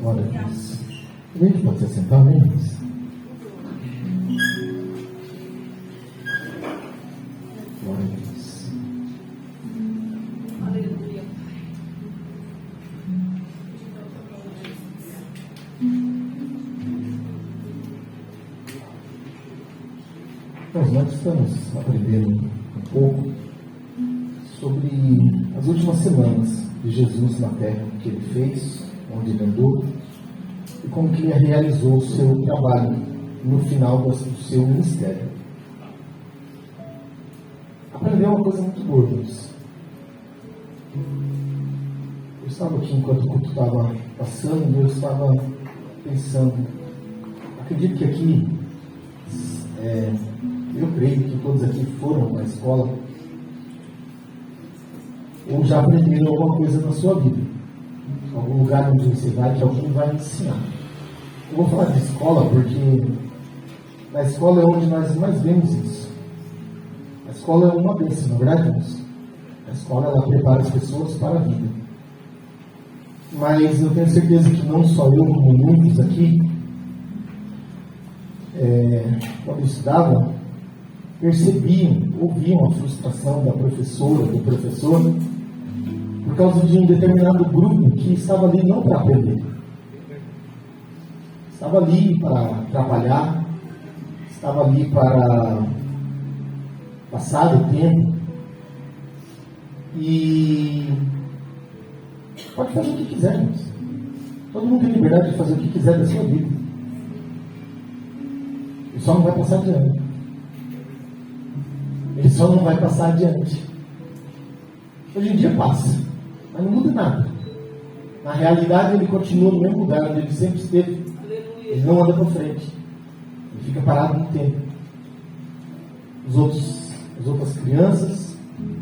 Glória a Deus. A gente pode se assentar, amém? Glória a Deus. Aleluia. Nós estamos aprendendo um pouco sobre as últimas semanas de Jesus na terra, o que ele fez, onde ele andou e como que ele realizou o seu trabalho no final do seu ministério. Aprendeu uma coisa muito boa, Deus. Eu estava aqui enquanto o culto estava passando e eu estava pensando, acredito que aqui, eu creio que todos aqui foram na escola ou já aprenderam alguma coisa na sua vida. Algum lugar onde você vai, que alguém vai ensinar. Eu vou falar de escola porque na escola é onde nós mais vemos isso. A escola é uma bênção, na verdade, irmãos. A escola, ela prepara as pessoas para a vida. Mas eu tenho certeza que não só eu, como muitos aqui, quando eu estudava, percebiam, ouviam a frustração da professora, do professor, por causa de um determinado grupo que estava ali não para aprender. Estava ali para trabalhar, estava ali para passar o tempo e pode fazer o que quiser, irmãos. Todo mundo tem liberdade de fazer o que quiser da sua vida. Ele só não vai passar adiante. Ele só não vai passar adiante. Hoje em dia passa, mas não muda nada. Na realidade, ele continua no mesmo lugar onde ele sempre esteve. Ele não anda para frente. Ele fica parado no tempo. As outras crianças,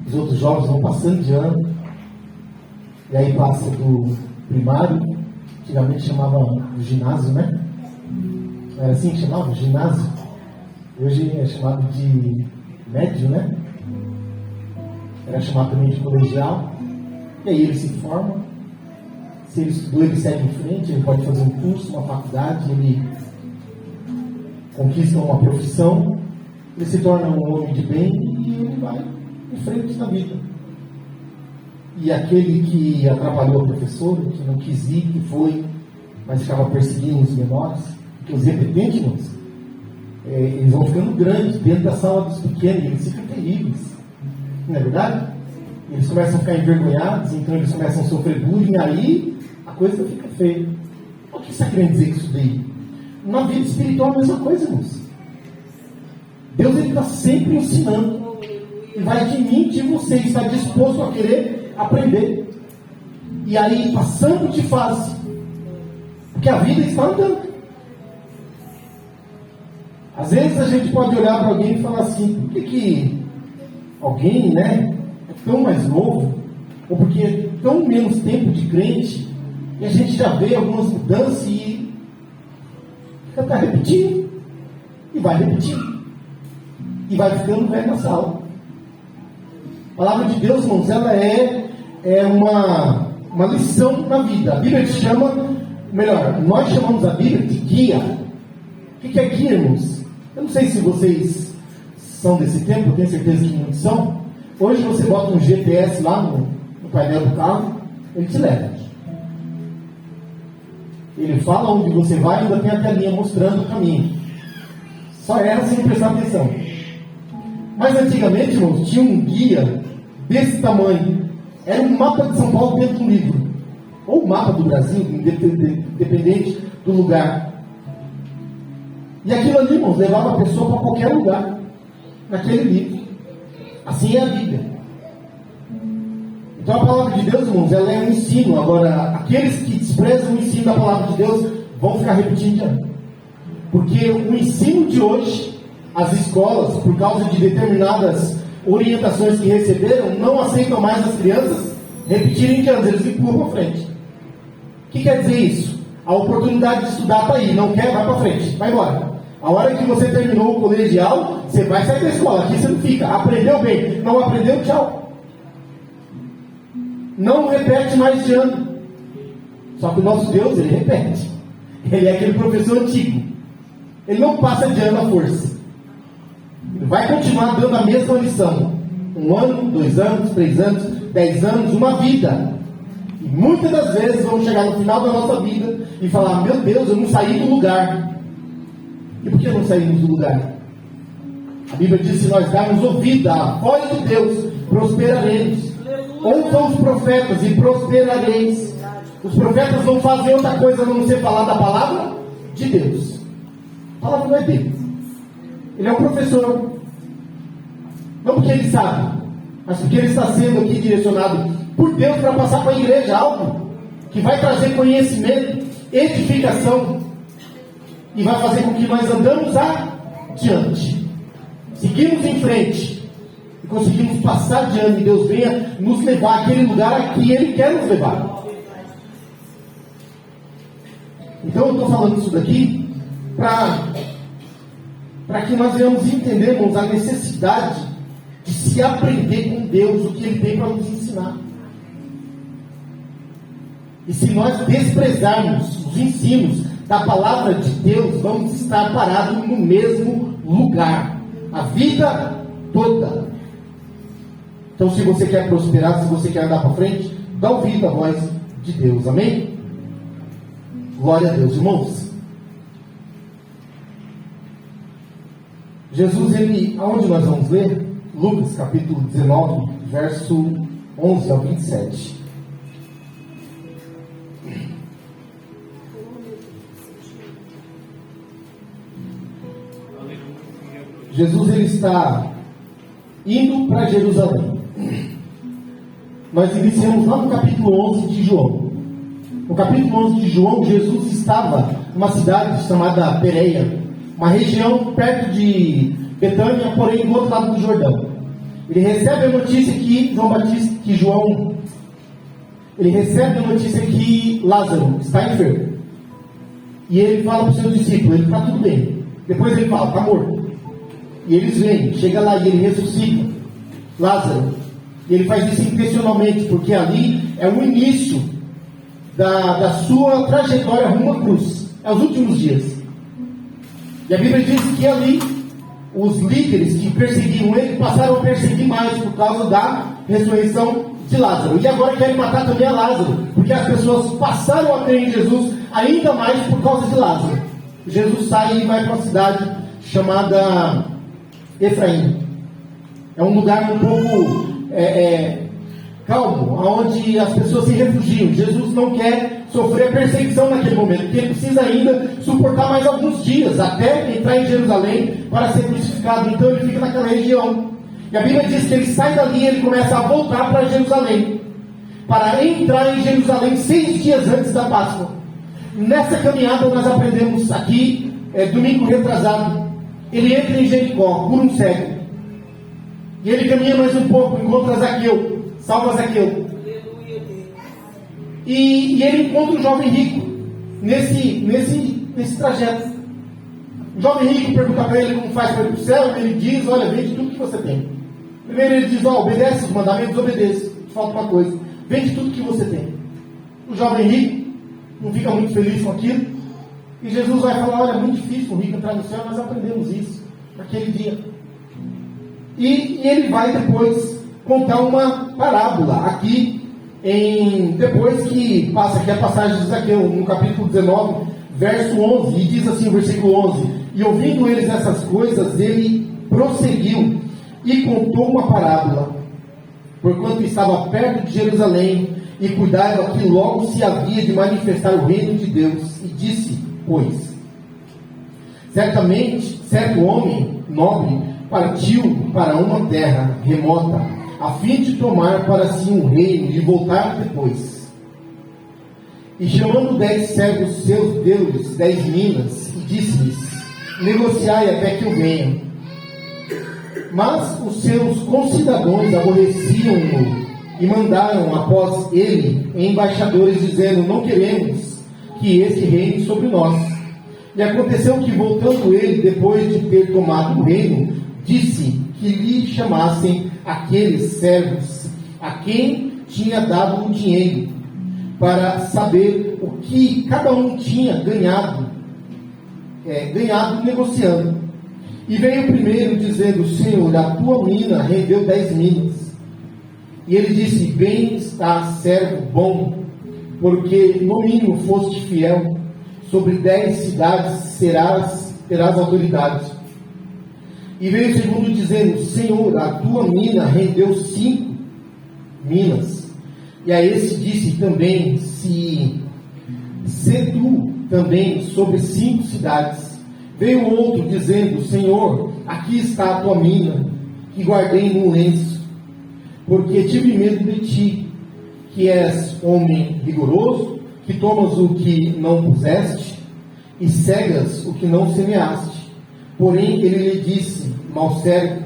os outros jovens vão passando de ano. E aí passa do primário, antigamente chamava do ginásio, né? Não era assim que chamava? Ginásio. Hoje é chamado de médio, né? Era chamado também de colegial. E aí ele se forma. Se ele estudou, ele segue em frente. Ele pode fazer um curso, uma faculdade. Ele conquista uma profissão. Ele se torna um homem de bem e ele vai em frente na vida. E aquele que atrapalhou a professora, que não quis ir, que foi, mas ficava perseguindo os menores, porque os repetentes, irmãos, eles vão ficando grandes dentro da sala dos pequenos, eles ficam terríveis. Não é verdade? Eles começam a ficar envergonhados, então eles começam a sofrer bullying, aí a coisa fica feia. O que está querendo dizer com isso daí? Na vida espiritual é a mesma coisa, irmãos. Deus está sempre ensinando. E vai de mim, de você, está disposto a querer aprender. E aí, passando de fase. Porque a vida está andando. Às vezes a gente pode olhar para alguém e falar assim, por que alguém, né, é tão mais novo, ou porque é tão menos tempo de crente, e a gente já vê algumas mudanças e fica repetindo, e vai repetindo, e vai ficando velho na sala. A palavra de Deus, irmãos, ela é uma lição na vida. A Bíblia chama, melhor, nós chamamos a Bíblia de guia. O que é guia, irmãos? Eu não sei se vocês são desse tempo, eu tenho certeza que muitos são. Hoje você bota um GPS lá no painel do carro, ele te leva. Ele fala onde você vai e ainda tem a telinha mostrando o caminho. Só erra sem prestar atenção. Mas antigamente, irmãos, tinha um guia desse tamanho. Era um mapa de São Paulo dentro de um livro. Ou um mapa do Brasil, independente do lugar. E aquilo ali, irmãos, levava a pessoa para qualquer lugar. Naquele livro. Assim é a Bíblia. Então a palavra de Deus, irmãos, ela é um ensino. Agora, aqueles que desprezam o ensino da palavra de Deus vão ficar repetindo de ano. Porque o ensino de hoje, as escolas, por causa de determinadas orientações que receberam, não aceitam mais as crianças repetirem de anos, eles empurram para frente. O que quer dizer isso? A oportunidade de estudar está aí, não quer, vai para frente, vai embora. A hora que você terminou o colegial, você vai sair da escola, aqui você não fica. Aprendeu bem, não aprendeu, tchau. Não repete mais de ano. Só que o nosso Deus, ele repete. Ele é aquele professor antigo. Ele não passa de ano à força. Ele vai continuar dando a mesma lição. 1 ano, 2 anos, 3 anos, 10 anos, uma vida. E muitas das vezes vamos chegar no final da nossa vida e falar: meu Deus, eu não saí do lugar. E por que não saímos do lugar? A Bíblia diz: se nós darmos ouvida à voz de Deus, prosperaremos. Ouçam os profetas e prosperareis. Os profetas não fazem outra coisa a não ser falar da palavra de Deus. A palavra não é dele. Ele é um professor. Não porque ele sabe, mas porque ele está sendo aqui direcionado por Deus para passar para a igreja algo que vai trazer conhecimento, edificação, e vai fazer com que nós andamos adiante, seguimos em frente e conseguimos passar adiante, e Deus venha nos levar àquele lugar a que Ele quer nos levar. Então eu estou falando isso daqui para que nós venhamos entendermos a necessidade de se aprender com Deus o que Ele tem para nos ensinar. E se nós desprezarmos os ensinos da palavra de Deus, vamos estar parados no mesmo lugar a vida toda. Então, se você quer prosperar, se você quer andar para frente, dá ouvido à voz de Deus. Amém? Glória a Deus, irmãos. Jesus, aonde nós vamos ler? Lucas capítulo 19, verso 11 ao 27. Jesus, ele está indo para Jerusalém. Nós iniciamos lá no capítulo 11 de João. No capítulo 11 de João, Jesus estava numa cidade chamada Pérea, uma região perto de Betânia, porém do outro lado do Jordão. Ele recebe a notícia que Lázaro está enfermo. E ele fala para os seus discípulos: ele está tudo bem. Depois ele fala: está morto. E eles vêm, chega lá e ele ressuscita Lázaro. E ele faz isso intencionalmente, porque ali é o início da sua trajetória rumo à cruz. É os últimos dias. E a Bíblia diz que ali os líderes que perseguiam ele passaram a perseguir mais por causa da ressurreição de Lázaro. E agora querem matar também a Lázaro, porque as pessoas passaram a crer em Jesus ainda mais por causa de Lázaro. Jesus sai e vai para uma cidade chamada Efraim. É um lugar um pouco calmo, onde as pessoas se refugiam. Jesus não quer sofrer perseguição naquele momento, porque ele precisa ainda suportar mais alguns dias até entrar em Jerusalém para ser crucificado. Então ele fica naquela região. E a Bíblia diz que ele sai dali e ele começa a voltar para Jerusalém, para entrar em Jerusalém 6 dias antes da Páscoa. Nessa caminhada nós aprendemos aqui, domingo retrasado, ele entra em Jericó por um cego. E ele caminha mais um pouco, encontra Zaqueu, salva Zaqueu. E ele encontra um jovem rico nesse trajeto. O jovem rico pergunta para ele como faz para ir para o céu, e ele diz: olha, vende tudo que você tem. Primeiro ele diz: obedece os mandamentos, obedeça. Falta uma coisa: vende tudo que você tem. O jovem rico não fica muito feliz com aquilo. E Jesus vai falar: olha, é muito difícil um rico entrar no céu, nós aprendemos isso naquele dia. E ele vai depois contar uma parábola aqui, depois que passa aqui a passagem de Zaqueu, no capítulo 19, verso 11, e diz assim o versículo 11: e ouvindo eles essas coisas, ele prosseguiu e contou uma parábola, porquanto estava perto de Jerusalém, e cuidava que logo se havia de manifestar o reino de Deus, e disse, pois, certamente, certo homem nobre partiu para uma terra remota, a fim de tomar para si um reino e voltar depois. E chamando 10 servos seus, deu-lhes 10 minas, e disse-lhes: negociai até que eu venha. Mas os seus concidadãos aborreciam-no e mandaram após ele embaixadores, dizendo: não queremos que este reine sobre nós. E aconteceu que, voltando ele, depois de ter tomado o reino, disse que lhe chamassem aqueles servos a quem tinha dado o dinheiro, para saber o que cada um tinha ganhado negociando. E veio o primeiro dizendo: Senhor, a tua mina rendeu 10 minas. E ele disse: bem está, servo bom, porque no mínimo foste fiel, sobre 10 cidades terás autoridade. E veio o segundo dizendo: Senhor, a tua mina rendeu 5 minas. E a esse disse também: se tu também sobre 5 cidades. Veio outro dizendo: Senhor, aqui está a tua mina, que guardei num lenço, porque tive medo de ti, que és homem rigoroso, que tomas o que não puseste, e cegas o que não semeaste. Porém ele lhe disse: mau servo,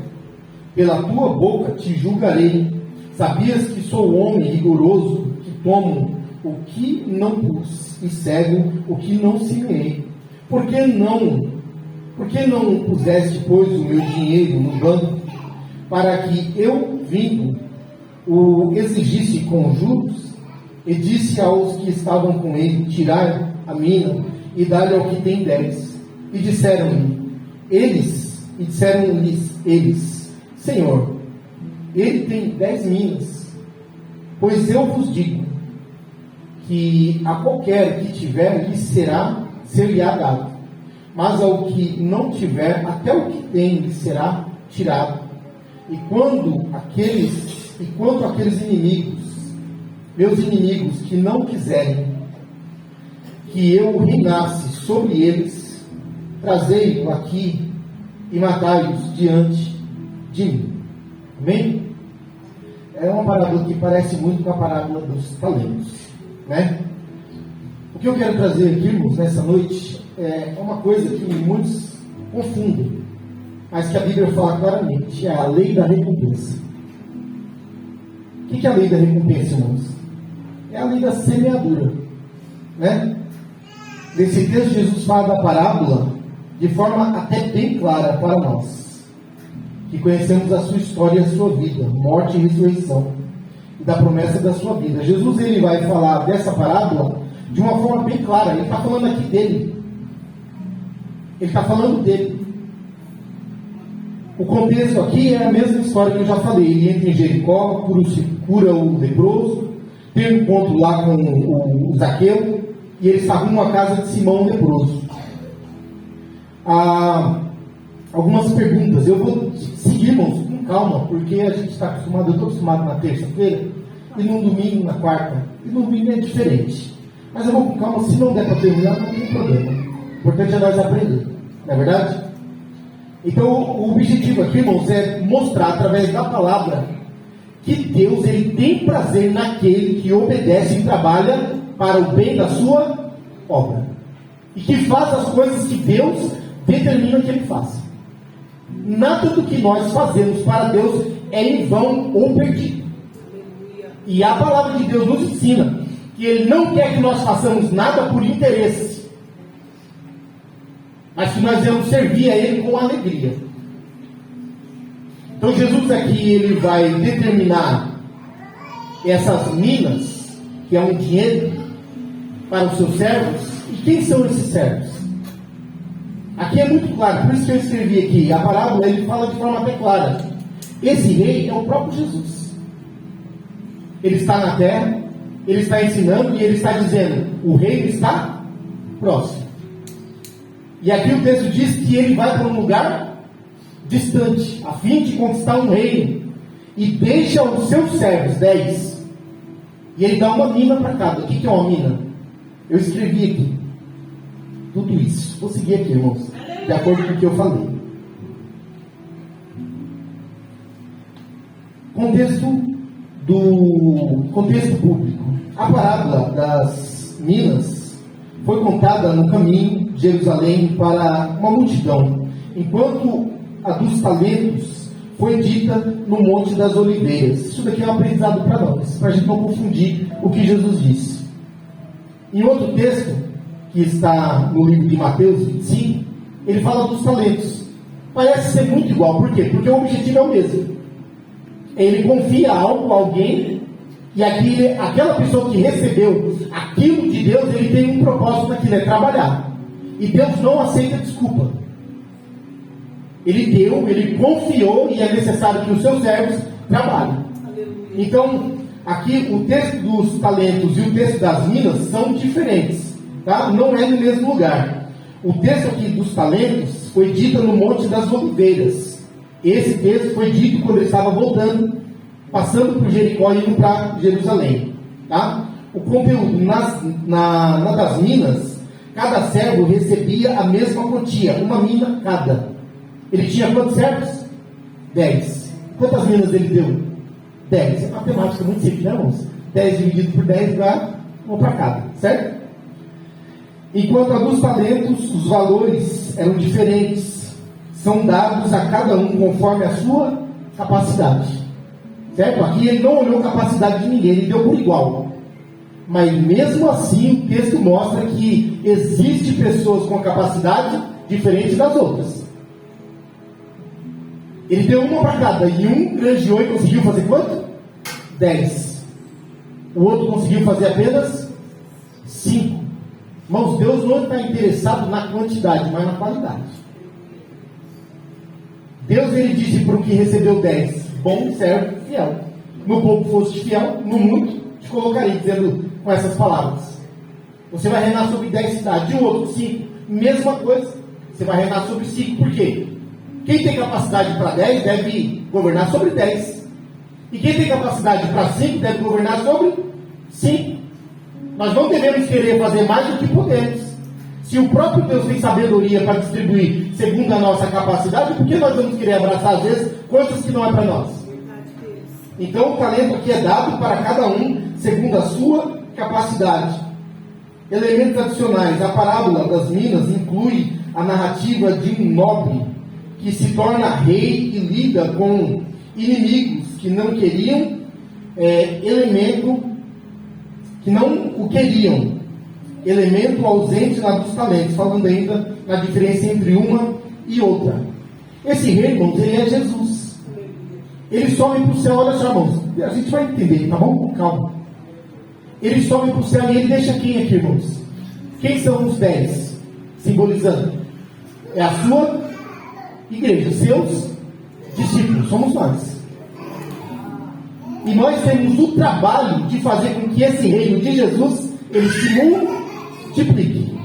pela tua boca te julgarei. Sabias que sou homem rigoroso, que tomo o que não pus, e cego o que não semeei? Por que não puseste, pois, o meu dinheiro no banco, para que eu, vindo, o exigisse com juros? E disse aos que estavam com ele: tirai a mina e dá-lhe ao que tem 10. E disseram-lhes eles: Senhor, ele tem 10 minas. Pois eu vos digo que a qualquer que tiver lhe ser-lhe-á dado, mas ao que não tiver, até o que tem lhe será tirado. E quanto àqueles inimigos, meus inimigos, que não quiserem que eu reinasse sobre eles, trazei-o aqui e matai-os diante de mim. Amém? É uma parábola que parece muito com a parábola dos talentos, né? O que eu quero trazer aqui, irmãos, nessa noite, é uma coisa que muitos confundem, mas que a Bíblia fala claramente: é a lei da recompensa. O que é a lei da recompensa, irmãos? É a lei da semeadura, né? Nesse texto, Jesus fala da parábola de forma até bem clara para nós, que conhecemos a sua história e a sua vida, morte e ressurreição, e da promessa da sua vida. Jesus, ele vai falar dessa parábola de uma forma bem clara. Ele está falando aqui dele. Ele está falando dele. O contexto aqui é a mesma história que eu já falei. Ele entra em Jericó, cura o leproso, tem um encontro lá com o Zaqueu, e ele está rumo à casa de Simão o leproso. Algumas perguntas. Eu vou seguir, irmãos, com calma, porque a gente está acostumado. Eu estou acostumado na terça-feira, e no domingo, na quarta, e no domingo é diferente. Mas eu vou com calma. Se não der para terminar, não tem problema. O importante é nós aprender, não é verdade? Então, o objetivo aqui, irmãos, é mostrar através da palavra que Deus, ele tem prazer naquele que obedece e trabalha para o bem da sua obra, e que faz as coisas que Deus determina que ele faça. Nada do que nós fazemos para Deus é em vão ou perdido. E a palavra de Deus nos ensina que ele não quer que nós façamos nada por interesse, mas que nós devemos servir a ele com alegria. Então Jesus aqui, ele vai determinar essas minas, que é um dinheiro, para os seus servos. E quem são esses servos? Aqui é muito claro, por isso que eu escrevi aqui. A parábola, ele fala de forma até clara. Esse rei é o próprio Jesus. Ele está na terra, ele está ensinando e ele está dizendo: o reino está próximo. E aqui o texto diz que ele vai para um lugar distante, a fim de conquistar um reino, e deixa os seus servos 10, e ele dá uma mina para cada. O que é uma mina? Eu escrevi aqui tudo isso. Vou seguir aqui, irmãos, de acordo com o que eu falei. Contexto público. A parábola das minas foi contada no caminho de Jerusalém para uma multidão, enquanto a dos talentos foi dita no Monte das Oliveiras. Isso daqui é um aprendizado para nós, para a gente não confundir o que Jesus disse. Em outro texto, que está no livro de Mateus 25, ele fala dos talentos. Parece ser muito igual. Por quê? Porque o objetivo é o mesmo. Ele confia algo a alguém, e aquela pessoa que recebeu aquilo de Deus, ele tem um propósito naquilo, é trabalhar. E Deus não aceita desculpa. Ele deu, ele confiou, e é necessário que os seus servos trabalhem. Então, aqui o texto dos talentos e o texto das minas são diferentes, tá? Não é no mesmo lugar. O texto aqui dos talentos foi dito no Monte das Oliveiras. Esse texto foi dito quando ele estava voltando, passando por Jericó e indo para Jerusalém, tá? O conteúdo na das minas, cada servo recebia a mesma quantia, uma mina cada. Ele tinha quantos servos? 10. Quantas minas ele deu? 10. É matemática muito simples, né, irmãos? 10 dividido por 10 dá uma para cada, certo? Enquanto a dos talentos, os valores eram diferentes. São dados a cada um conforme a sua capacidade. Certo? Aqui ele não olhou a capacidade de ninguém, ele deu por igual. Mas mesmo assim, o texto mostra que existe pessoas com capacidade diferente das outras. Ele deu uma para cada, e um granjeou e conseguiu fazer quanto? 10. O outro conseguiu fazer apenas 5. Irmãos, Deus não está interessado na quantidade, mas na qualidade. Deus, ele disse para o que recebeu 10, bom servo, fiel. No pouco foste fiel, no muito te colocarei, dizendo com essas palavras. Você vai reinar sobre 10 cidades, de um outro 5, mesma coisa. Você vai reinar sobre 5, por quê? Quem tem capacidade para 10 deve governar sobre 10. E quem tem capacidade para 5 deve governar sobre 5. Nós não devemos querer fazer mais do que podemos. Se o próprio Deus tem sabedoria para distribuir segundo a nossa capacidade, por que nós vamos querer abraçar, às vezes, coisas que não é para nós? Então, o talento aqui é dado para cada um segundo a sua capacidade. Elementos adicionais. A parábola das minas inclui a narrativa de um nobre que se torna rei e lida com inimigos que não queriam, que não o queriam, elemento ausente na dos talentos, falando ainda na diferença entre uma e outra. Esse rei, irmãos, ele é Jesus. Ele sobe para o céu, olha só, irmãos, a gente vai entender, tá bom? Calma. Ele sobe para o céu e ele deixa quem aqui, irmãos? Quem são os 10? Simbolizando. É a sua igreja, seus discípulos, somos nós. E nós temos o trabalho de fazer com que esse reino de Jesus, ele se multiplique.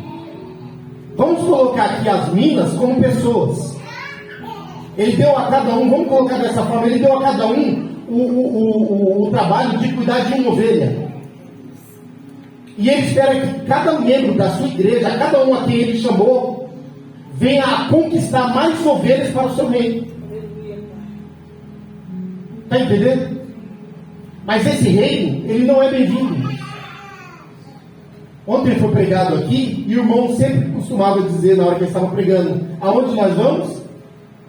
Vamos colocar aqui as minas como pessoas. Ele deu a cada um, vamos colocar dessa forma, ele deu a cada um o trabalho de cuidar de uma ovelha. E ele espera que cada membro da sua igreja, cada um a quem ele chamou, venha a conquistar mais ovelhas para o seu reino. Está entendendo? Mas esse reino, ele não é bem-vindo. Ontem foi pregado aqui, e o irmão sempre costumava dizer, na hora que ele estava pregando, aonde nós vamos?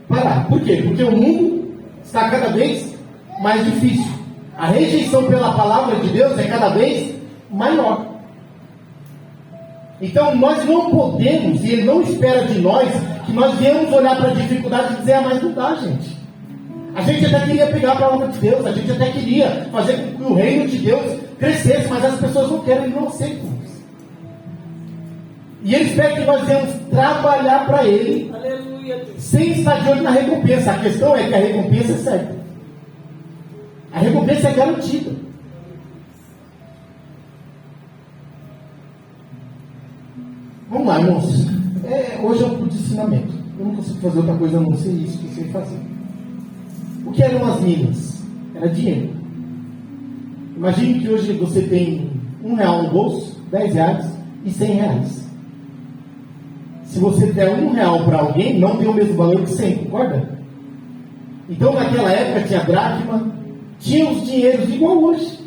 Parar. Por quê? Porque o mundo está cada vez mais difícil. A rejeição pela palavra de Deus é cada vez maior. Então nós não podemos, e ele não espera de nós, que nós venhamos olhar para a dificuldade e dizer, mas não dá, gente. A gente até queria pegar a palavra de Deus, a gente até queria fazer com que o reino de Deus crescesse, mas as pessoas não querem, não aceitam. E ele espera que nós venhamos trabalhar para ele, aleluia, sem estar de olho na recompensa. A questão é que a recompensa é certa. A recompensa é garantida. Vamos lá, irmãos. Hoje é um curso de ensinamento. Eu não consigo fazer outra coisa a não ser isso que eu sei fazer. O que eram as minas? Era dinheiro. Imagine que hoje você tem R$1 no bolso, R$10 e R$100. Se você der R$1 para alguém, não tem o mesmo valor que 100, concorda? Então naquela época tinha dracma, tinha os dinheiros igual hoje.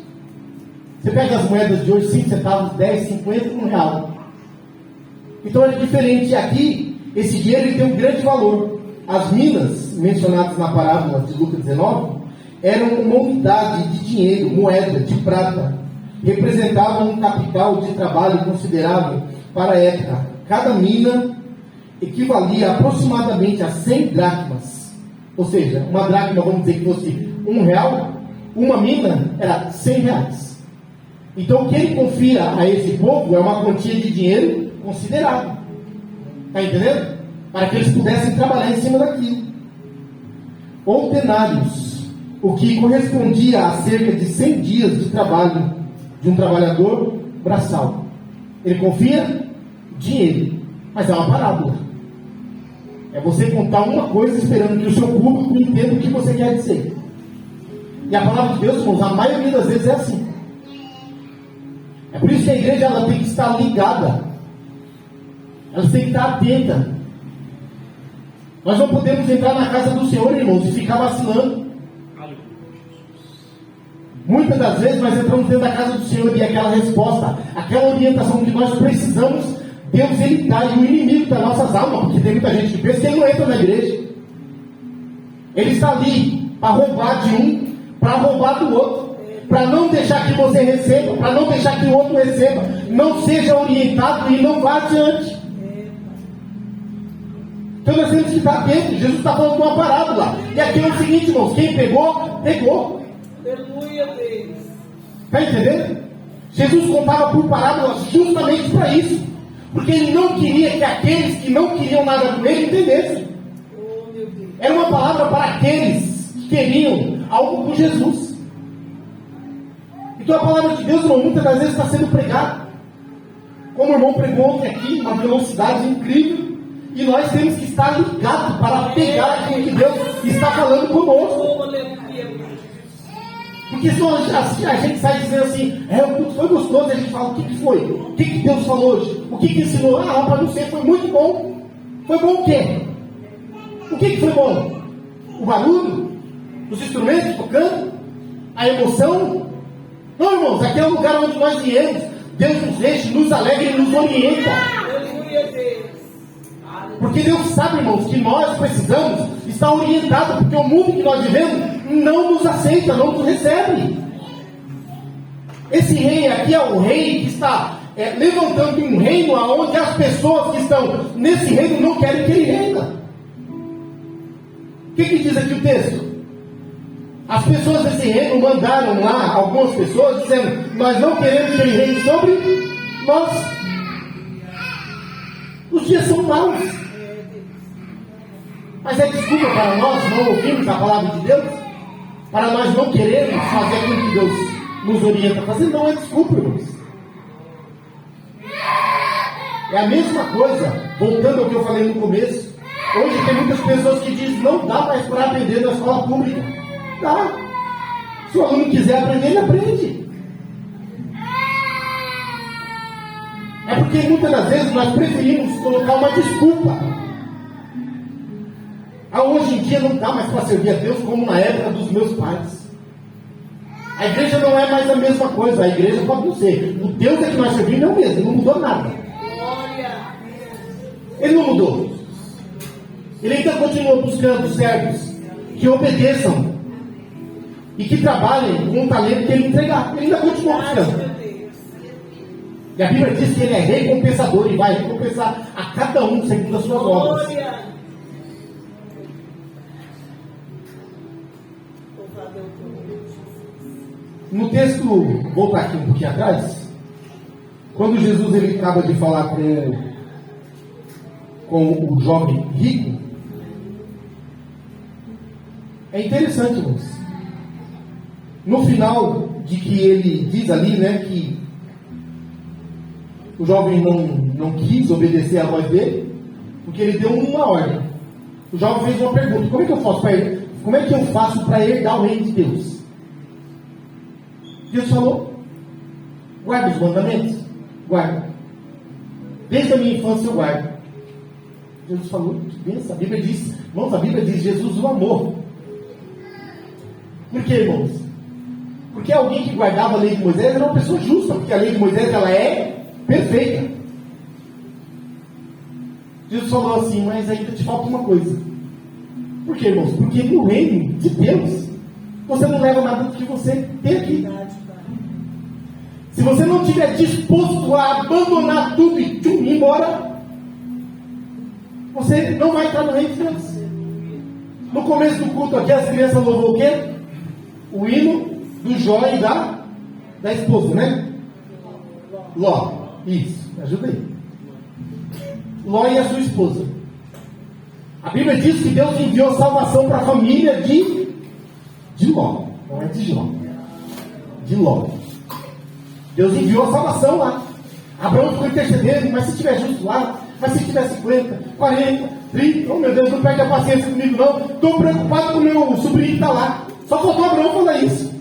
Você pega as moedas de hoje, 5 centavos, 10, 50, R$1. Então era diferente. Aqui, esse dinheiro ele tem um grande valor. As minas, mencionadas na parábola de Lucas 19, eram uma unidade de dinheiro, moeda de prata. Representavam um capital de trabalho considerável para a época. Cada mina equivalia aproximadamente a 100 dracmas. Ou seja, uma dracma, vamos dizer que fosse R$1, uma mina era R$100. Então o que ele confia a esse povo é uma quantia de dinheiro considerável. Está entendendo? Para que eles pudessem trabalhar em cima daquilo. Ou denários, o que correspondia a cerca de 100 dias de trabalho de um trabalhador braçal. Ele confia dinheiro, mas é uma parábola. É você contar uma coisa esperando que o seu público entenda o que você quer dizer. E a palavra de Deus, irmãos, a maioria das vezes é assim. É por isso que a igreja ela tem que estar ligada. Ela tem que estar atenta. Nós não podemos entrar na casa do Senhor, irmãos, e ficar vacilando. Muitas das vezes nós entramos dentro da casa do Senhor e aquela resposta, aquela orientação que nós precisamos, Deus ele dá, e o inimigo das nossas almas, porque tem muita gente que pensa que ele não entra na igreja. Ele está ali para roubar de um, para roubar do outro, para não deixar que você receba, para não deixar que o outro receba, não seja orientado e não vá adiante. Então nós temos que estar atentos. Jesus está falando de uma parábola. E aqui é o seguinte, irmãos: quem pegou, pegou. Aleluia, Deus. Está entendendo? Jesus contava por parábolas justamente para isso. Porque ele não queria que aqueles que não queriam nada com ele entendessem. Oh, meu Deus. Era uma palavra para aqueles que queriam algo com Jesus. Então a palavra de Deus, irmão, muitas das vezes está sendo pregada. Como o irmão pregou ontem aqui, uma velocidade incrível. E nós temos que estar ligados para pegar aquilo que Deus está falando conosco. Oh, aleluia. Porque senão a gente sai dizendo assim, o culto foi gostoso, e a gente fala, o que foi? O que Deus falou hoje? O que ensinou? Para não ser, foi muito bom. Foi bom o quê? O que foi bom? O barulho? Os instrumentos tocando? A emoção? Não, irmãos, aqui é o lugar onde nós viemos. Deus nos enche, nos alegra e nos orienta. Aleluia, Deus. Porque Deus sabe, irmãos, que nós precisamos estar orientados, porque o mundo que nós vivemos não nos aceita, não nos recebe. Esse rei aqui é o rei que está levantando um reino onde as pessoas que estão nesse reino não querem que ele reina. O que diz aqui o texto? As pessoas desse reino mandaram lá algumas pessoas dizendo: nós não queremos que ele reine sobre nós. Os dias são maus. Mas é desculpa para nós não ouvirmos a palavra de Deus? Para nós não querermos fazer aquilo que Deus nos orienta a fazer? Não é desculpa, irmãos. É a mesma coisa, voltando ao que eu falei no começo. Hoje tem muitas pessoas que dizem: não dá mais para aprender na escola pública. Dá. Se o aluno quiser aprender, ele aprende. É porque muitas das vezes nós preferimos colocar uma desculpa. Hoje em dia não dá mais para servir a Deus como na época dos meus pais. A igreja não é mais a mesma coisa. A igreja pode não ser. O Deus é que nós servimos é o mesmo, não mudou nada. Ele não mudou. Ele ainda continua buscando servos que obedeçam e que trabalhem com o talento que ele entregar. Ele ainda continua buscando. E a Bíblia diz que ele é recompensador e vai recompensar a cada um segundo as suas obras. No texto, voltar aqui um pouquinho atrás, quando Jesus ele acaba de falar com o jovem rico, é interessante, irmãos. No final de que ele diz ali, que o jovem não quis obedecer à voz dele, porque ele deu uma ordem. O jovem fez uma pergunta: como é que eu faço para herdar o reino de Deus? Deus falou: guarda os mandamentos. Guarda. Desde a minha infância eu guardo. Jesus falou: pensa, a Bíblia diz, irmãos, a Bíblia diz Jesus o amor. Por que, irmãos? Porque alguém que guardava a lei de Moisés era uma pessoa justa, porque a lei de Moisés ela é perfeita. Jesus falou assim: mas ainda te falta uma coisa. Por que, irmãos? Porque no reino de Deus você não leva nada do que você tem aqui. Se você não estiver disposto a abandonar tudo e ir embora, você não vai entrar no reino de Deus. No começo do culto aqui, as crianças louvou o quê? O hino do joia e da esposa, né? Ló, isso, me ajuda aí. Ló e a sua esposa. A Bíblia diz que Deus enviou salvação para a família de Ló. Não é de Jó. De Ló. Deus enviou a salvação lá. Abraão ficou intercedendo, mas se tiver justo lá, mas se tiver 50, 40, 30, oh meu Deus, não perde a paciência comigo não. Estou preocupado com o meu sobrinho que está lá. Só faltou Abraão falar isso.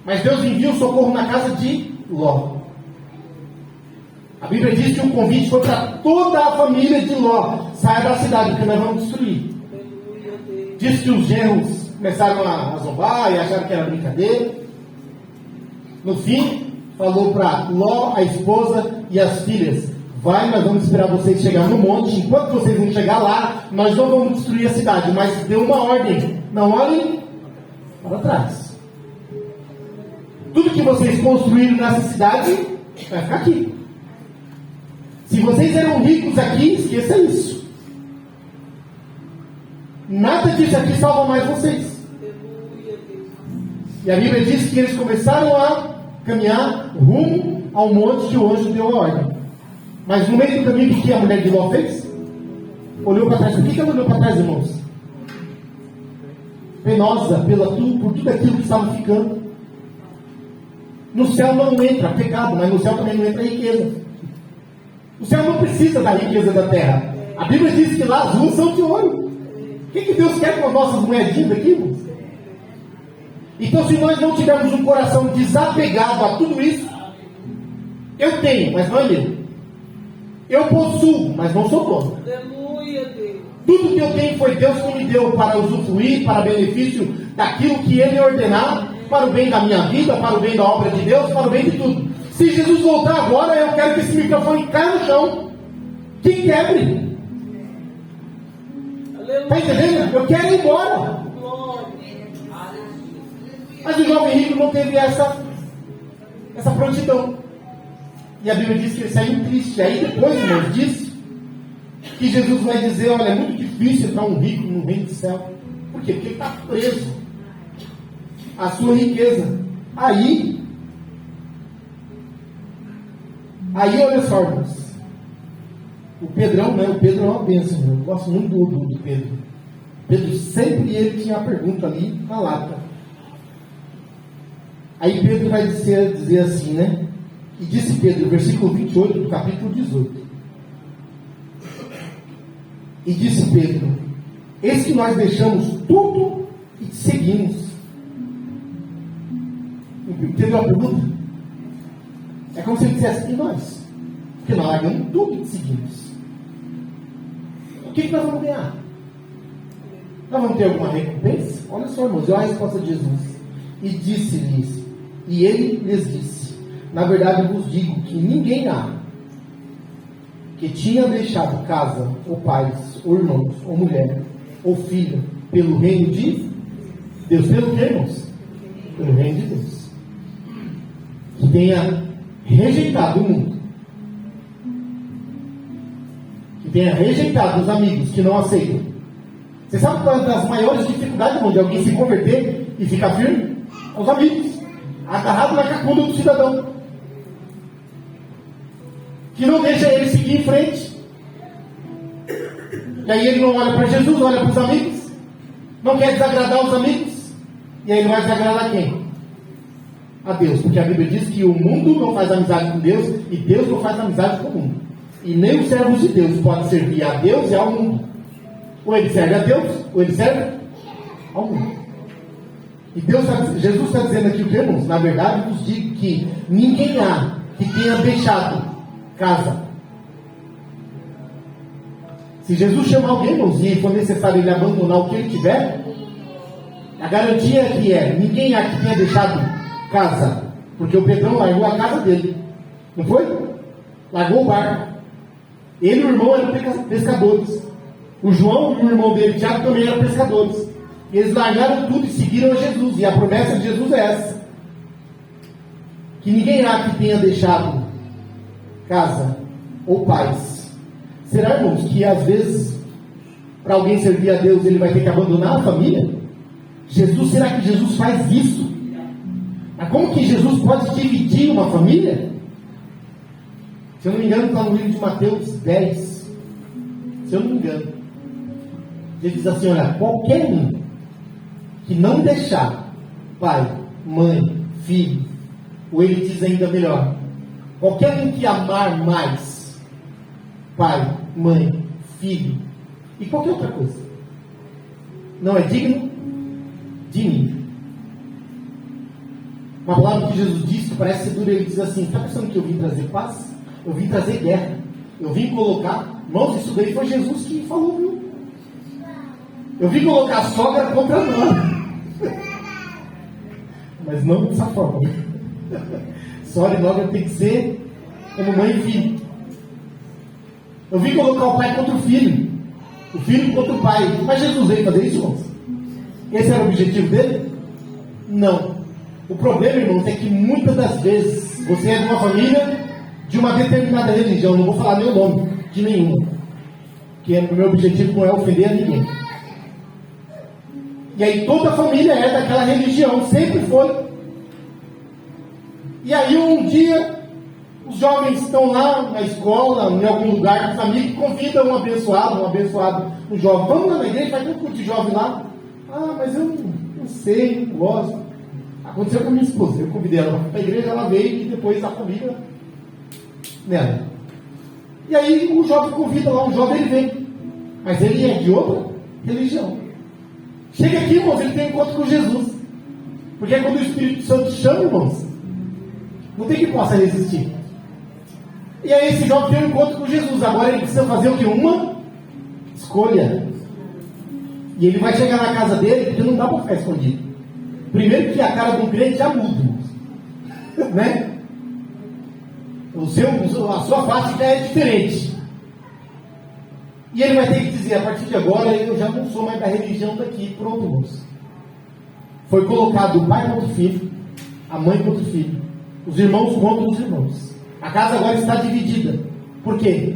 Mas Deus envia o socorro na casa de Ló. A Bíblia diz que o convite foi para toda a família de Ló. Saia da cidade, porque nós vamos destruir. Diz que os genros começaram a zombar e acharam que era brincadeira. No fim, falou para Ló, a esposa e as filhas: vai, nós vamos esperar vocês chegar no monte. Enquanto vocês vão chegar lá, nós não vamos destruir a cidade. Mas deu uma ordem: não olhem para trás. Tudo que vocês construíram nessa cidade vai ficar aqui. Se vocês eram ricos aqui, esqueça isso. Nada disso aqui salva mais vocês. E a Bíblia diz que eles começaram a caminhar rumo ao monte que o anjo deu a ordem. Mas no meio do caminho, o que a mulher de Ló fez? Olhou para trás. Por que ela olhou para trás, irmãos? Penosa por tudo aquilo que estava ficando. No céu não entra pecado, mas no céu também não entra riqueza. O céu não precisa da riqueza da terra. A Bíblia diz que lá as ruas são de ouro. O que Deus quer com as nossas moedinhas aqui, irmãos? Então, se nós não tivermos um coração desapegado a tudo isso, eu tenho, mas não é meu. Eu possuo, mas não sou dono. Tudo que eu tenho foi Deus que me deu para usufruir, para benefício daquilo que Ele ordenar, para o bem da minha vida, para o bem da obra de Deus, para o bem de tudo. Se Jesus voltar agora, eu quero que esse microfone caia no chão, que quebre. Está entendendo? Eu quero ir embora. Mas o jovem rico não teve essa prontidão. E a Bíblia diz que ele saiu triste. Aí depois, irmãos, diz que Jesus vai dizer: olha, é muito difícil entrar um rico no reino do céu. Por quê? Porque ele está preso à sua riqueza. Aí, olha só, irmãos. O Pedrão, né? O Pedro é uma bênção, irmão. Eu gosto muito do Pedro. Pedro sempre ele tinha a pergunta ali na lata. Aí Pedro vai dizer assim, né? E disse Pedro, versículo 28 do capítulo 18. E disse Pedro: eis que nós deixamos tudo e te seguimos. Entendeu a pergunta? É como se ele dissesse: e nós? Porque nós largamos tudo e te seguimos. O que nós vamos ganhar? Nós vamos ter alguma recompensa? Olha só, irmãos, olha a resposta de Jesus. E disse-lhes, e ele lhes disse: na verdade eu vos digo que ninguém há que tinha deixado casa, ou pais, ou irmãos, ou mulher, ou filho, pelo reino de Deus. Pelo que, irmãos? Pelo reino de Deus. Que tenha rejeitado o mundo. Que tenha rejeitado os amigos que não aceitam. Você sabe qual é das maiores dificuldades, irmão, de alguém se converter e ficar firme? Os amigos. Agarrado na cacunda do cidadão. Que não deixa ele seguir em frente. E aí ele não olha para Jesus, olha para os amigos. Não quer desagradar os amigos. E aí ele vai desagradar quem? A Deus. Porque a Bíblia diz que o mundo não faz amizade com Deus e Deus não faz amizade com o mundo. E nem os servos de Deus podem servir a Deus e ao mundo. Ou ele serve a Deus, ou ele serve ao mundo. E Jesus está dizendo aqui o que, irmãos? Na verdade, vos digo que ninguém há que tenha deixado casa. Se Jesus chamar alguém, irmãos, e for necessário ele abandonar o que ele tiver, a garantia que é: ninguém há que tenha deixado casa. Porque o Pedrão largou a casa dele. Não foi? Largou o barco. Ele e o irmão eram pescadores. O João e o irmão dele, Tiago, também eram pescadores. E eles largaram tudo e seguiram a Jesus. E a promessa de Jesus é essa: que ninguém há que tenha deixado casa ou pais. Será, irmãos, que às vezes, para alguém servir a Deus, ele vai ter que abandonar a família? Será que Jesus faz isso? Mas como que Jesus pode dividir uma família? Se eu não me engano, está no livro de Mateus 10. Se eu não me engano. Ele diz assim, olha, qualquer um que não deixar pai, mãe, filho, ou ele diz ainda melhor, qualquer um que amar mais pai, mãe, filho e qualquer outra coisa, não é digno de mim. Uma palavra que Jesus disse que parece ser dura, ele diz assim, está pensando que eu vim trazer paz? Eu vim trazer guerra. Eu vim colocar, irmãos, isso daí foi Jesus que falou, viu? Eu vim colocar a sogra contra a nora. Mas não dessa forma. Sogra e nora tem que ser como mãe e filho. Eu vim colocar o pai contra o filho contra o pai. Mas Jesus veio fazer isso, irmãos? Esse era o objetivo dele? Não. O problema, irmãos, é que muitas das vezes você é de uma família de uma determinada religião. Não vou falar meu nome, de nenhuma. Que o meu objetivo não é ofender a ninguém. E aí toda a família é daquela religião, sempre foi. E aí um dia, os jovens estão lá na escola, em algum lugar, os amigos convidam um abençoado, um jovem. Vamos lá na igreja, vai ter um culto de jovem lá. Ah, mas eu não sei, não gosto. Aconteceu com a minha esposa, eu convidei ela para a igreja, ela veio e depois a família nela. E aí o jovem convida lá, um jovem ele vem. Mas ele é de outra religião. Chega aqui, irmãos, ele tem um encontro com Jesus. Porque quando o Espírito Santo chama, irmãos, não tem que possa resistir. E aí esse jovem tem um encontro com Jesus. Agora ele precisa fazer o que? Uma escolha. E ele vai chegar na casa dele, porque não dá para ficar escondido. Primeiro que a cara de um crente já muda. Né? A sua face já é diferente. E ele vai ter que dizer, a partir de agora eu já não sou mais da religião daqui. Pronto, moço. Foi colocado o pai contra o filho, a mãe contra o filho, os irmãos contra os irmãos. A casa agora está dividida. Por quê?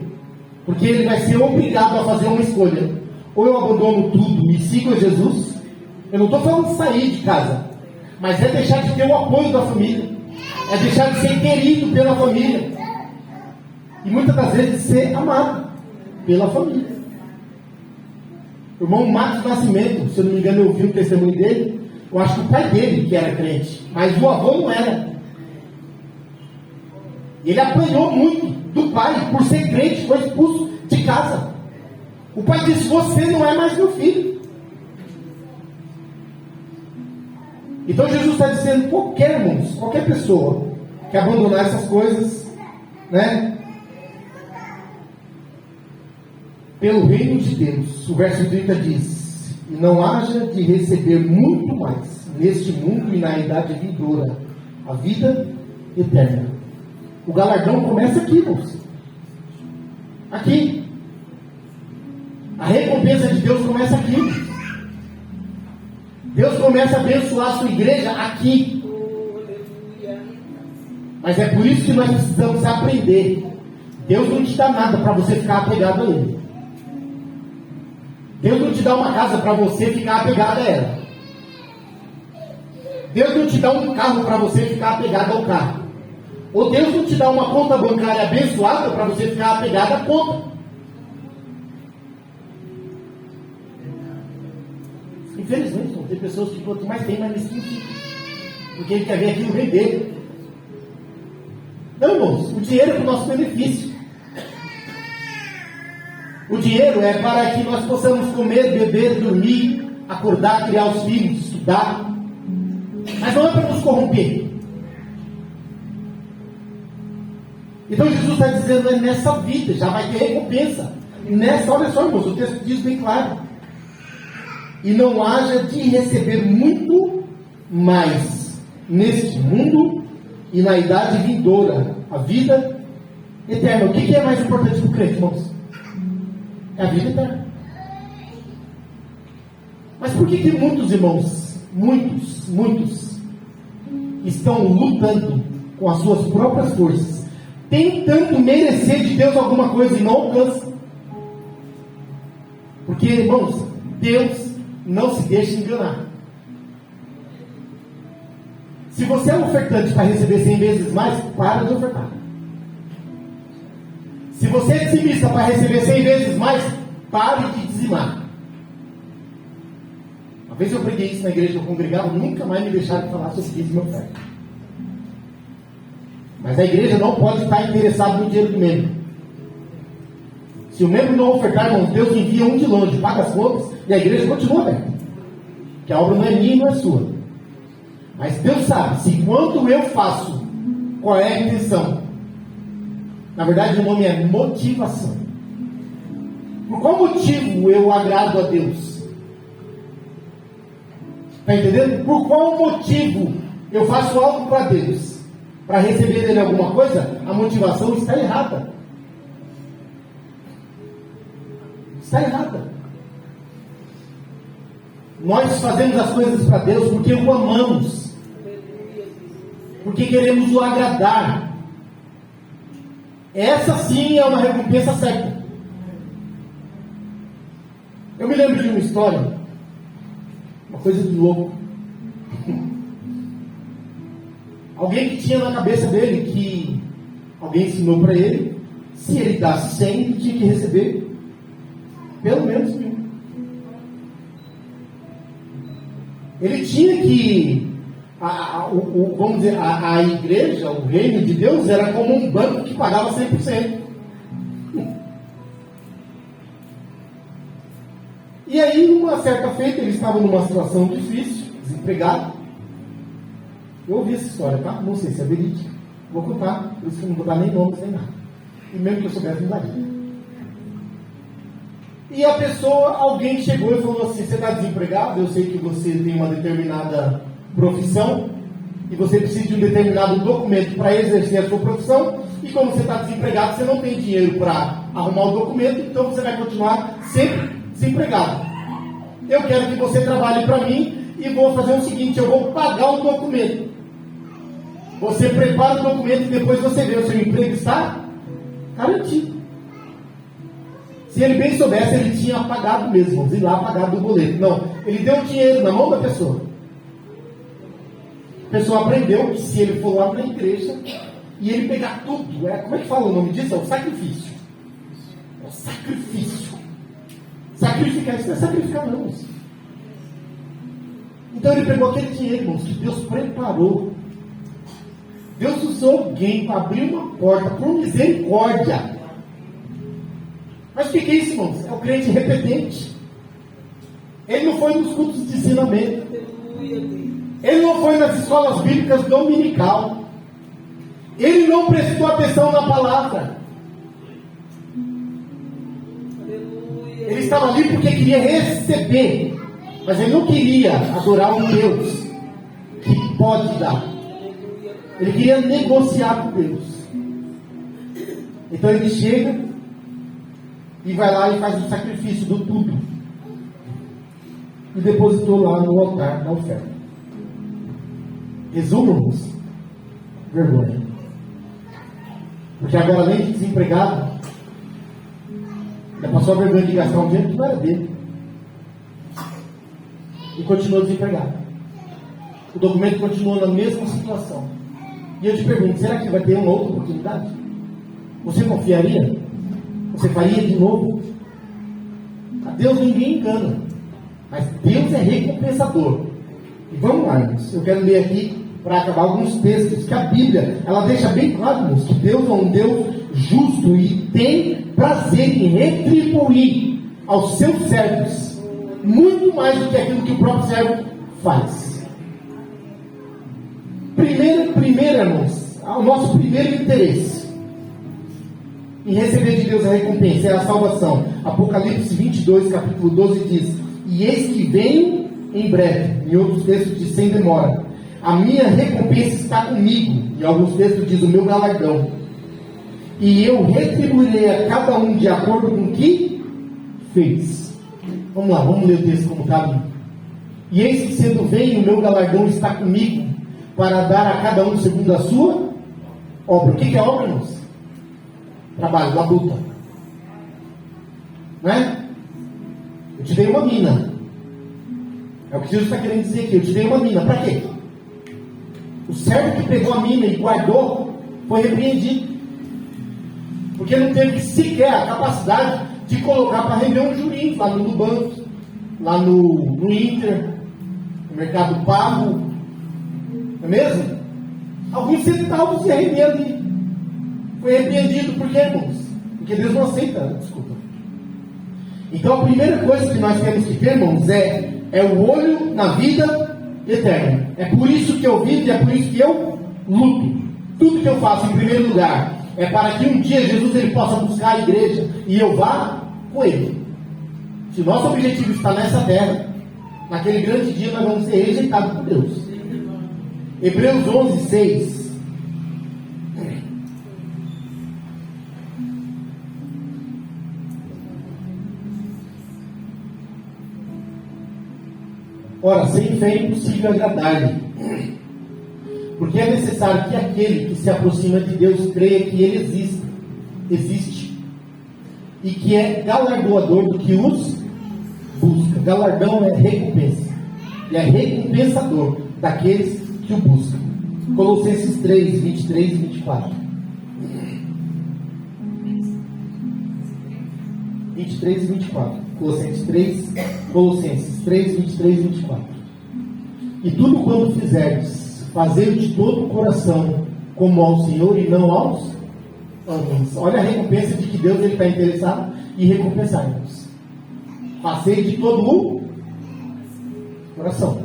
Porque ele vai ser obrigado a fazer uma escolha. Ou eu abandono tudo e sigo a Jesus. Eu não estou falando de sair de casa, mas é deixar de ter o apoio da família, é deixar de ser querido pela família, e muitas das vezes ser amado pela família. O irmão Marcos Nascimento, se eu não me engano, eu ouvi o testemunho dele. Eu acho que o pai dele que era crente, mas o avô não era. Ele apanhou muito do pai por ser crente, foi expulso de casa. O pai disse, você não é mais meu filho. Então Jesus está dizendo, qualquer pessoa que abandonar essas coisas, né, pelo reino de Deus, o verso 30 diz, e não haja de receber muito mais neste mundo e na idade vindoura, a vida eterna. O galardão começa aqui, moço. Aqui. A recompensa de Deus começa aqui. Deus começa a abençoar a sua igreja aqui. Mas é por isso que nós precisamos aprender. Deus não te dá nada para você ficar apegado a Ele. Deus não te dá uma casa para você ficar apegado a ela. Deus não te dá um carro para você ficar apegado ao carro. Ou Deus não te dá uma conta bancária abençoada para você ficar apegado à conta. Infelizmente, tem pessoas que quanto mais tem, mais mesquinho fica. Porque ele quer ver aquilo render. Não, irmãos, o dinheiro é para o nosso benefício. O dinheiro é para que nós possamos comer, beber, dormir, acordar, criar os filhos, estudar. Mas não é para nos corromper. Então Jesus está dizendo, é nessa vida, já vai ter recompensa. Nessa, olha só, irmãos, o texto diz bem claro. E não haja de receber muito mais neste mundo e na idade vindoura, a vida eterna. O que é mais importante para o crente, irmãos? É a vida eterna. Mas por que muitos irmãos, muitos, estão lutando com as suas próprias forças, tentando merecer de Deus alguma coisa e não alcançam? Porque, irmãos, Deus não se deixa enganar. Se você é um ofertante para receber 100 vezes mais, para de ofertar. Se você é dizimista para receber 100 vezes mais, pare de dizimar. Uma vez eu preguei isso na igreja que eu congregava, nunca mais me deixaram falar sobre dízimo e oferta. Mas a igreja não pode estar interessada no dinheiro do membro. Se o membro não ofertar, irmãos, Deus envia um de longe, paga as contas e a igreja continua aberta. Que a obra não é minha, não é sua. Mas Deus sabe, se quando eu faço, qual é a intenção? Na verdade, o nome é motivação. Por qual motivo eu agrado a Deus? Está entendendo? Por qual motivo eu faço algo para Deus? Para receber dele alguma coisa? A motivação está errada. Está errada. Nós fazemos as coisas para Deus porque o amamos. Porque queremos o agradar. Essa sim é uma recompensa certa. Eu me lembro de uma história, uma coisa de louco. Alguém que tinha na cabeça dele que alguém ensinou para ele, se ele dasse 100, ele tinha que receber pelo menos 1000. Ele tinha que, vamos dizer, a igreja, o reino de Deus era como um banco que pagava 100%. E aí, numa certa feita, ele estava numa situação difícil, desempregado. Eu ouvi essa história, tá? Não sei se é verídica. Vou contar, por isso que eu não vou dar nem nomes nem nada. E mesmo que eu soubesse, não daria. E a pessoa, alguém chegou e falou assim: você está desempregado, eu sei que você tem uma determinada profissão e você precisa de um determinado documento para exercer a sua profissão, e como você está desempregado, você não tem dinheiro para arrumar o documento, então você vai continuar sempre desempregado. Eu quero que você trabalhe para mim e vou fazer o seguinte: eu vou pagar o documento. Você prepara o documento e depois você vê o seu emprego está garantido. Se ele bem soubesse, ele tinha pagado mesmo, ir lá pagado o boleto. Não, ele deu o dinheiro na mão da pessoa. A pessoa aprendeu que se ele for lá na igreja e ele pegar tudo, como é que fala o nome disso? É o sacrifício. É o sacrifício. Sacrificar, isso não é sacrificar, não. Então ele pegou aquele dinheiro, irmãos, que Deus preparou. Deus usou alguém para abrir uma porta por misericórdia. Mas o que é isso, irmãos? É o crente repetente. Ele não foi nos cultos de ensinamento. Ele não foi nas escolas bíblicas dominical. Ele não prestou atenção na palavra. Ele estava ali porque queria receber. Mas ele não queria adorar um Deus que pode dar. Ele queria negociar com Deus. Então ele chega e vai lá e faz o sacrifício do tudo. E depositou lá no altar da oferta. Resumo-nos: vergonha. Porque agora, além de desempregado, já passou a vergonha de gastar um dinheiro que não era dele. E continuou desempregado. O documento continuou na mesma situação. E eu te pergunto: será que vai ter uma outra oportunidade? Você confiaria? Você faria de novo? A Deus ninguém engana, mas Deus é recompensador. E vamos lá, irmãos. Eu quero ler aqui, para acabar, alguns textos que a Bíblia, ela deixa bem claro, irmãos, que Deus é um Deus justo e tem prazer em retribuir aos seus servos muito mais do que aquilo que o próprio servo faz. Primeiro, irmãos, o nosso primeiro interesse em receber de Deus a recompensa é a salvação. Apocalipse 22, capítulo 12 diz: e eis que venho em breve. Em outros textos diz: sem demora. A minha recompensa está comigo. Em alguns textos diz: o meu galardão. E eu retribuirei a cada um de acordo com o que fez. Vamos lá, vamos ler o texto como está ali. E eis que sendo venho, o meu galardão está comigo, para dar a cada um segundo a sua obra. O que é obra, irmãos? Trabalho, labuta. Não é? Eu te dei uma mina. É o que Jesus está querendo dizer aqui. Eu te dei uma mina. Para quê? O servo que pegou a mina e guardou foi repreendido. Porque não teve sequer a capacidade de colocar para render um jurinho lá no Nubank, lá no Inter, no Mercado Pago. Não é mesmo? Alguns centavos de render ali. Foi repreendido por quê, irmãos? Porque Deus não aceita, desculpa. Então a primeira coisa que nós temos que ter, irmãos, é o olho na vida eterna. É por isso que eu vivo e é por isso que eu luto. Tudo que eu faço, em primeiro lugar, é para que um dia Jesus ele possa buscar a igreja e eu vá com ele. Se o nosso objetivo está nessa terra, naquele grande dia nós vamos ser rejeitados por Deus. Hebreus 11, 6. Ora, sem fé é impossível agradar-lhe, porque é necessário que aquele que se aproxima de Deus creia que Ele existe, e que é galardoador do que os busca. Galardão é recompensa, e é recompensador daqueles que o buscam. Colossenses 3, 23 e 24. 23 e 24. Colossenses 3, 23 e 24. E tudo quanto fizerdes, fazei-o de todo o coração, como ao Senhor e não aos homens. Olha a recompensa de que Deus está interessado em recompensar-nos. Fazei de todo o coração,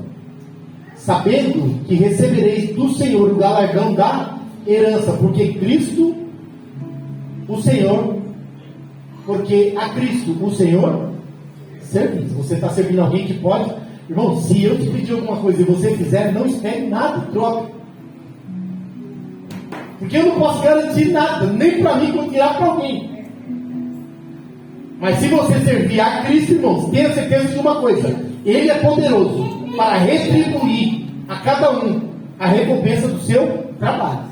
sabendo que recebereis do Senhor o galardão da herança, porque Cristo, o Senhor, porque a Cristo, o Senhor, servis. Você está servindo alguém que pode. Irmão, se eu te pedir alguma coisa e você fizer, não espere nada em troca. Porque eu não posso garantir nada, nem para mim, quanto tirar para alguém. Mas se você servir a Cristo, irmãos, tenha certeza de uma coisa: Ele é poderoso para retribuir a cada um a recompensa do seu trabalho.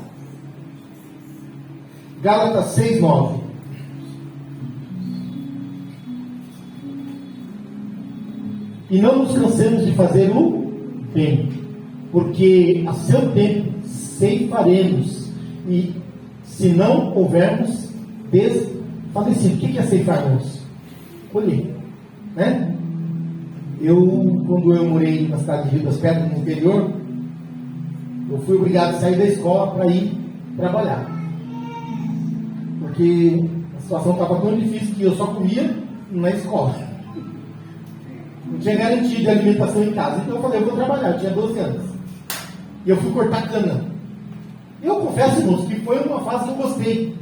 Gálatas 6, 9. E não nos cansemos de fazer o bem, porque a seu tempo ceifaremos, e se não houvermos desfalecido. O que é ceifarmos? Colher, né? Quando eu morei na cidade de Rio das Pedras, no interior, eu fui obrigado a sair da escola para ir trabalhar, porque a situação estava tão difícil que eu só comia na escola. Não tinha garantia de alimentação em casa. Então eu falei, eu vou trabalhar. Eu tinha 12 anos. E eu fui cortar cana. Eu confesso, irmãos, que foi uma fase que eu gostei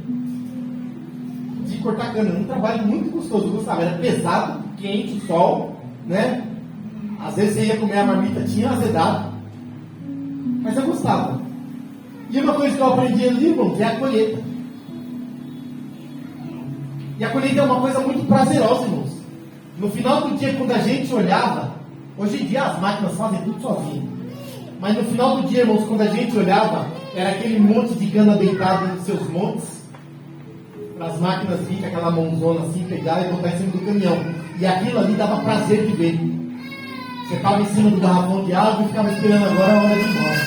de cortar cana. Um trabalho muito gostoso. Eu gostava. Era pesado, quente, sol, né? Às vezes você ia comer a marmita, tinha azedado. Mas eu gostava. E uma coisa que eu aprendi ali, irmãos, é a colheita. E a colheita é uma coisa muito prazerosa, irmãos. No final do dia, quando a gente olhava, hoje em dia as máquinas fazem tudo sozinhas, mas no final do dia, irmãos, quando a gente olhava, era aquele monte de cana deitado nos seus montes, para as máquinas virem com aquela mãozona assim, pegar e botar em cima do caminhão, e aquilo ali dava prazer de ver. Você estava em cima do garrafão de água e ficava esperando agora a hora de ir embora.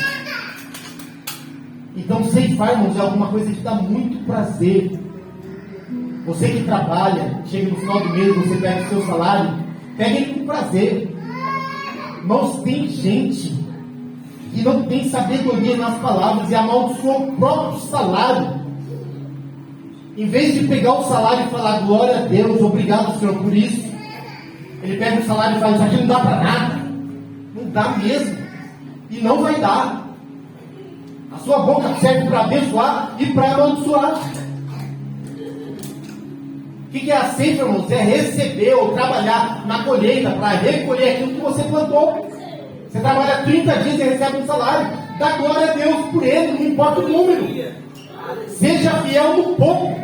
Então, ceifar, irmãos, é alguma coisa que dá muito prazer. Você que trabalha, chega no final do mês, você pega o seu salário, pega ele com prazer. Irmãos, tem gente que não tem sabedoria nas palavras e amaldiçoa o próprio salário. Em vez de pegar o salário e falar glória a Deus, obrigado, Senhor, por isso, ele pega o salário e fala, isso aqui não dá para nada. Não dá mesmo. E não vai dar. A sua boca serve para abençoar e para amaldiçoar. O que é a ceifa, irmãos? É receber ou trabalhar na colheita para recolher aquilo que você plantou. Você trabalha 30 dias e recebe um salário. Dá glória a Deus por ele, não importa o número. Seja fiel no pouco,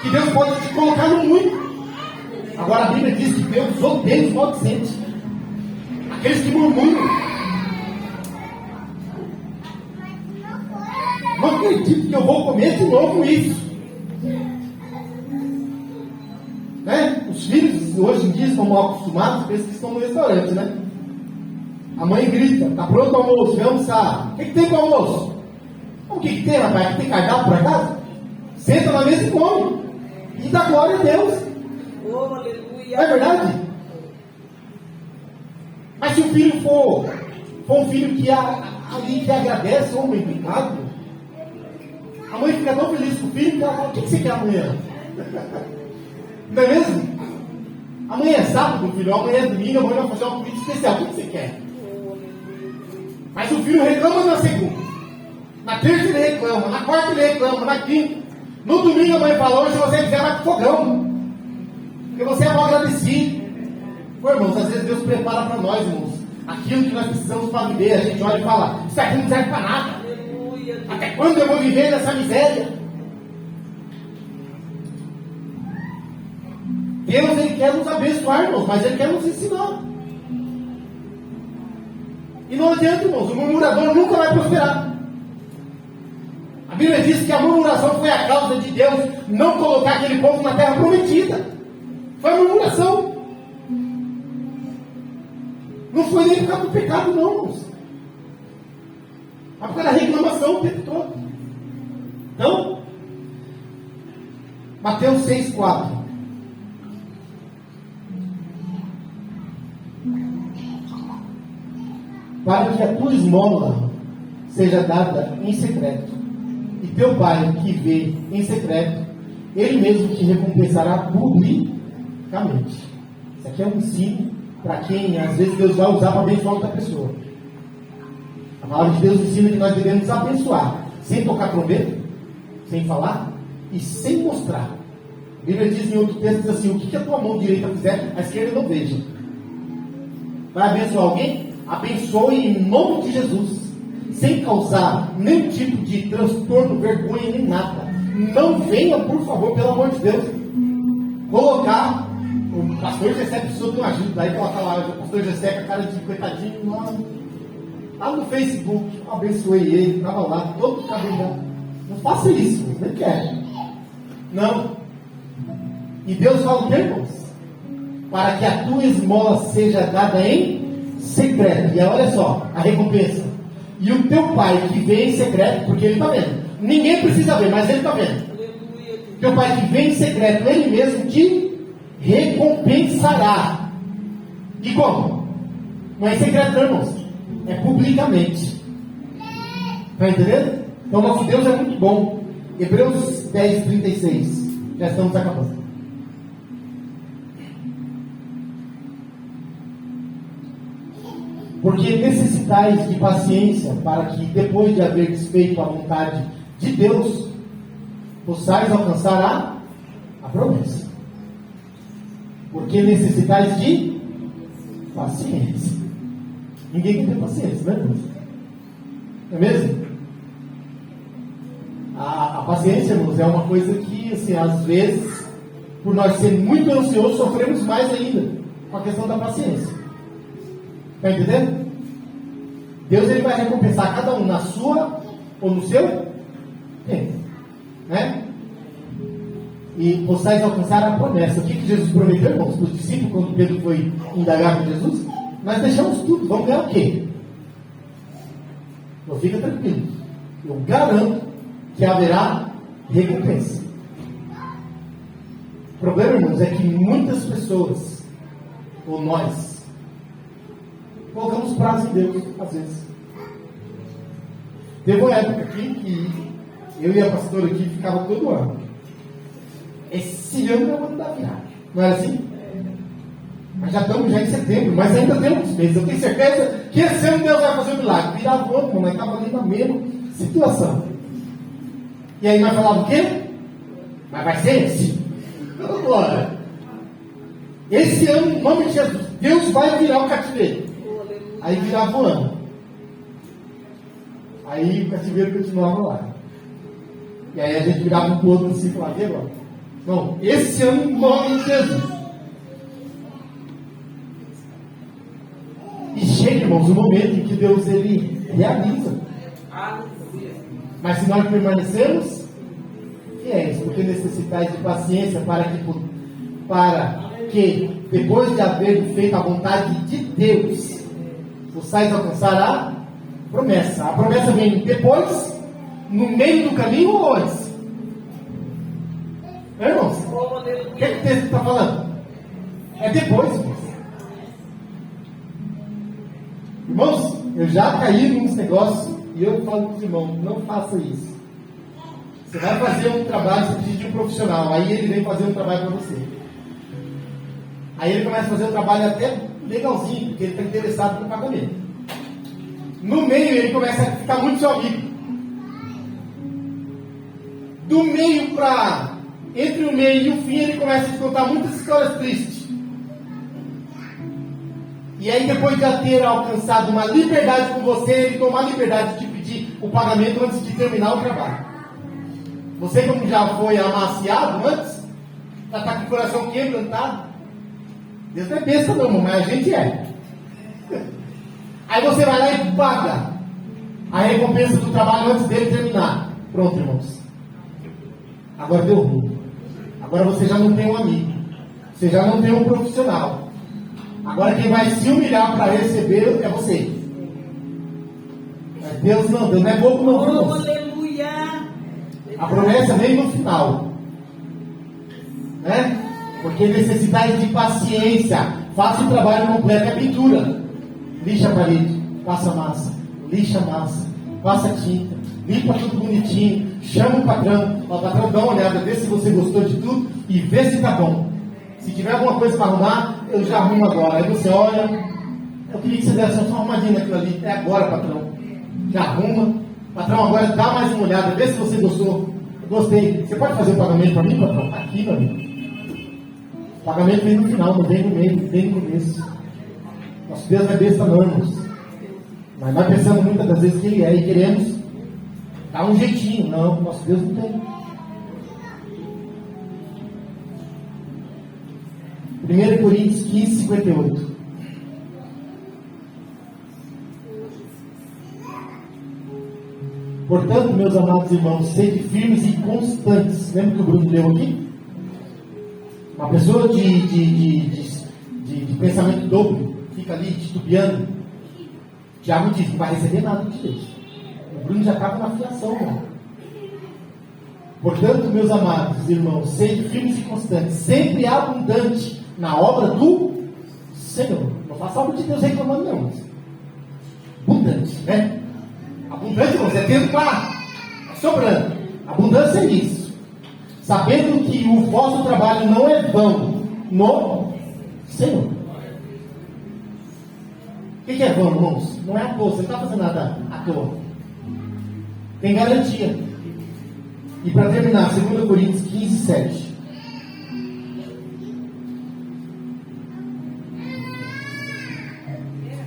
que Deus pode te colocar no muito. Agora a Bíblia diz que Deus odeia os maldizentes, aqueles que murmuram. Não acredito que eu vou comer de novo isso. Né? Os filhos hoje em dia estão mal acostumados, pensam que estão no restaurante, né? A mãe grita, está pronto o almoço, vamos almoçar. O que tem para o almoço? O que tem, rapaz? Tem cardápio para casa? Senta na mesa e come. E dá glória a Deus. Oh, aleluia. Não é verdade? Mas se o filho for um filho que agradece, homem pecado, a mãe fica tão feliz com o filho que ela fala: o que você quer amanhã? Não é mesmo? Amanhã é sábado, filho, amanhã é domingo, amanhã vai fazer uma comida especial. O que você quer? Mas o filho reclama na segunda, na terça ele reclama, na quarta ele reclama, na quinta. No domingo a mãe fala: hoje se você quiser vai pro fogão, porque você é mal agradecido. Pô, irmãos, às vezes Deus prepara para nós, irmãos, aquilo que nós precisamos para viver. A gente olha e fala: isso aqui não serve para nada. Aleluia. Até quando eu vou viver nessa miséria? Deus, Ele quer nos abençoar, irmãos, mas Ele quer nos ensinar. E não adianta, irmãos, o murmurador nunca vai prosperar. A Bíblia diz que a murmuração foi a causa de Deus não colocar aquele povo na terra prometida. Foi a murmuração. Não foi nem por causa do pecado, não, irmãos. Mas por causa da reclamação o tempo todo. Então, Mateus 6,4. Para que a tua esmola seja dada em secreto, e teu Pai que vê em secreto, Ele mesmo te recompensará publicamente. Isso aqui é um ensino para quem às vezes Deus vai usar para abençoar outra pessoa. A palavra de Deus ensina que nós devemos abençoar, sem tocar trombeta, sem falar e sem mostrar. A Bíblia diz em outro texto, diz assim: o que a tua mão direita fizer, a esquerda não veja. Vai abençoar alguém? Abençoe em nome de Jesus, sem causar nenhum tipo de transtorno, vergonha, nem nada. Não venha, por favor, pelo amor de Deus, colocar o pastor Gessé precisou de uma ajuda, aí coloca lá o pastor Gessé com a cara de coitadinho lá no Facebook. Eu abençoei ele, estava lá, todo cabelão. Não faça isso, não quer. Não. E Deus fala o que, irmãos? Para que a tua esmola seja dada em secreto. E olha só, a recompensa. E o teu Pai que vê em secreto, porque Ele está vendo. Ninguém precisa ver, mas Ele está vendo. Aleluia. Teu Pai que vê em secreto, Ele mesmo te recompensará. E como? Não é em secreto, não, irmãos. É publicamente. Está entendendo? Então nosso Deus é muito bom. Hebreus 10:36. Já estamos acabando. Porque necessitais de paciência, para que, depois de haver desfeito a vontade de Deus, possais alcançar a promessa. Porque necessitais de paciência. Ninguém quer ter paciência, né, irmãos? Não é mesmo? A paciência, irmãos, é uma coisa que, assim, às vezes, por nós ser muito ansiosos, sofremos mais ainda com a questão da paciência. Está entendendo? Deus, Ele vai recompensar cada um na sua ou no seu tempo, né? E possais alcançar a promessa. O que Jesus prometeu, irmãos, para os discípulos, quando Pedro foi indagar com Jesus? Nós deixamos tudo, vamos ganhar o quê? Então fica tranquilo, eu garanto que haverá recompensa. O problema, irmãos, é que muitas pessoas, ou nós, colocamos prazo em Deus, às vezes. Teve uma época aqui que eu e a pastora aqui ficava todo ano. Esse ano é o ano da virada. Não era assim? Mas já estamos em setembro, mas ainda temos meses. Eu tenho certeza que esse ano Deus vai fazer um milagre. Virava o ano, mas estava ali na mesma situação. E aí nós falávamos o quê? Mas vai ser esse. Agora, esse ano, em nome de Jesus, Deus vai virar o cativeiro. Aí virava o ano. Aí o cativeiro continuava lá. E aí a gente virava um outro assim e falava: e agora? Não, esse ano, em nome de Jesus. E chega, irmãos, o momento em que Deus, Ele realiza. Mas se nós permanecemos fiéis, porque necessitais de paciência para que depois de haver feito a vontade de Deus, possais alcançar a promessa. A promessa vem depois, no meio do caminho ou antes? Irmãos, Oh, o aleluia. que o texto está falando? É depois, irmãos. Irmãos, eu já caí nos negócios e eu falo para os irmãos, não faça isso. Você vai fazer um trabalho, você precisa de um profissional, aí ele vem fazer um trabalho para você. Aí ele começa a fazer um trabalho até legalzinho, porque ele está interessado no pagamento. No meio ele começa a ficar muito seu amigo. Do meio para... Entre o meio e o fim ele começa a te contar muitas histórias tristes. E aí depois de já ter alcançado uma liberdade com você, ele toma a liberdade de pedir o pagamento antes de terminar o trabalho. Você, como já foi amaciado antes, já está com o coração quebrantado. Deus não é besta não, mas a gente é. Aí você vai lá e paga a recompensa do trabalho antes dele terminar. Pronto, irmãos. Agora deu ruim. Agora você já não tem um amigo. Você já não tem um profissional. Agora quem vai se humilhar para receber é você. Mas Deus não é bobo não, Oh, irmãos. aleluia. A promessa vem no final, né? Porque necessitais de paciência. Faça o trabalho completo, é a pintura. Lixa a parede, passa massa, lixa a massa, passa tinta, limpa tudo bonitinho, chama o patrão dá uma olhada, vê se você gostou de tudo e vê se tá bom. Se tiver alguma coisa para arrumar, eu já arrumo agora. Aí você olha, eu queria que você desse só uma arrumadinha naquilo ali, é agora, patrão. Já arruma, patrão, agora dá mais uma olhada, vê se você gostou. Gostei. Você pode fazer o pagamento para mim, patrão? Tá aqui, meu amigo. O pagamento vem no final, não vem no meio, vem no começo. Nosso Deus não é besta não, irmãos. Mas nós pensamos muitas das vezes que Ele é e queremos dar um jeitinho. Não, nosso Deus não tem. 1 Coríntios 15, 58. Portanto, meus amados irmãos, sede firmes e constantes. Lembra que o Bruno leu aqui? Uma pessoa de pensamento dobro fica ali titubeando. Tiago diz: não vai receber nada de Deus. O Bruno já estava na fiação, mano. Portanto, meus amados irmãos, sede firmes e constantes, sempre abundante na obra do Senhor. Não faça obra de Deus reclamando, não. Abundante, né? Abundante, irmãos, é tendo para sobrando. Abundância é isso. Sabendo que o vosso trabalho não é vão no Senhor. O que é vão, irmãos? Não é à toa, você não está fazendo nada à toa. Tem garantia. E para terminar, 2 Coríntios 15, 7.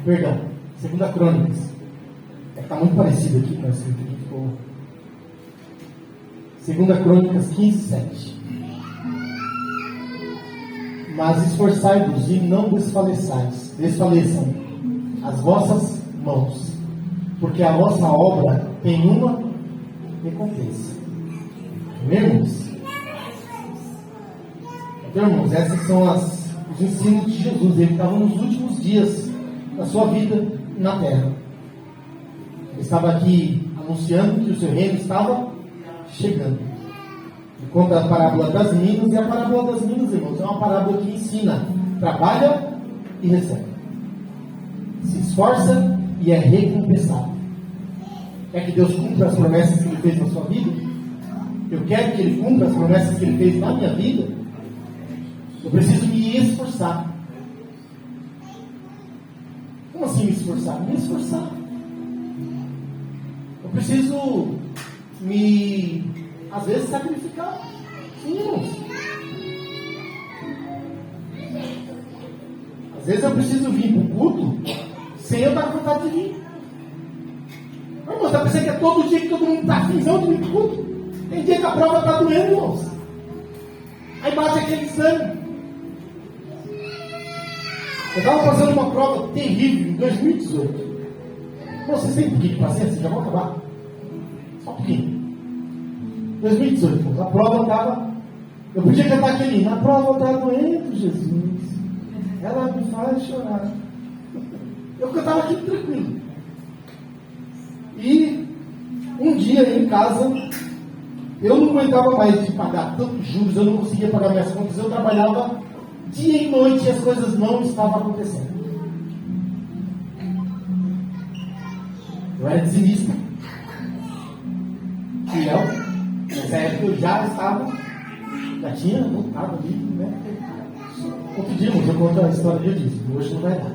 Perdão, 2 Crônicas. Está muito parecido aqui com esse que ficou. 2 Crônicas 15, 7. Mas esforçai-vos e não desfaleçam as vossas mãos, porque a vossa obra tem uma recompensa. Irmãos? Então, irmãos, esses são os ensinos de Jesus. Ele estava nos últimos dias da sua vida na terra. Ele estava aqui anunciando que o seu reino estava chegando. Ele conta a parábola das minas, e a parábola das minas, irmãos, é uma parábola que ensina: trabalha e recebe, se esforça e é recompensado. Quer que Deus cumpra as promessas que Ele fez na sua vida? Eu quero que Ele cumpra as promessas que Ele fez na minha vida. Eu preciso me esforçar. Como assim me esforçar? Me esforçar. Eu preciso às vezes, sacrificar. Sim, irmãos. Às vezes eu preciso vir para o culto sem eu estar com vontade de vir. Irmãos, está pensando que é todo dia que todo mundo está afinzão de vir para o culto? Tem dia que a prova está doendo, irmãos. Aí bate aquele exame. Eu estava passando uma prova terrível em 2018. Vocês têm um pouquinho de paciência, já vão acabar. Só um pouquinho. 2018, a prova estava. Eu podia cantar aquele: na prova está doendo, Jesus. Ela me faz chorar. Eu cantava aqui tranquilo. E um dia eu em casa, eu não aguentava mais de pagar tantos juros, eu não conseguia pagar minhas contas, eu trabalhava dia e noite e as coisas não estavam acontecendo. Eu era dizimista. Fiel. Nessa época eu já tinha voltado ali, né? Outro dia, eu conto a história disso, hoje não vai dar.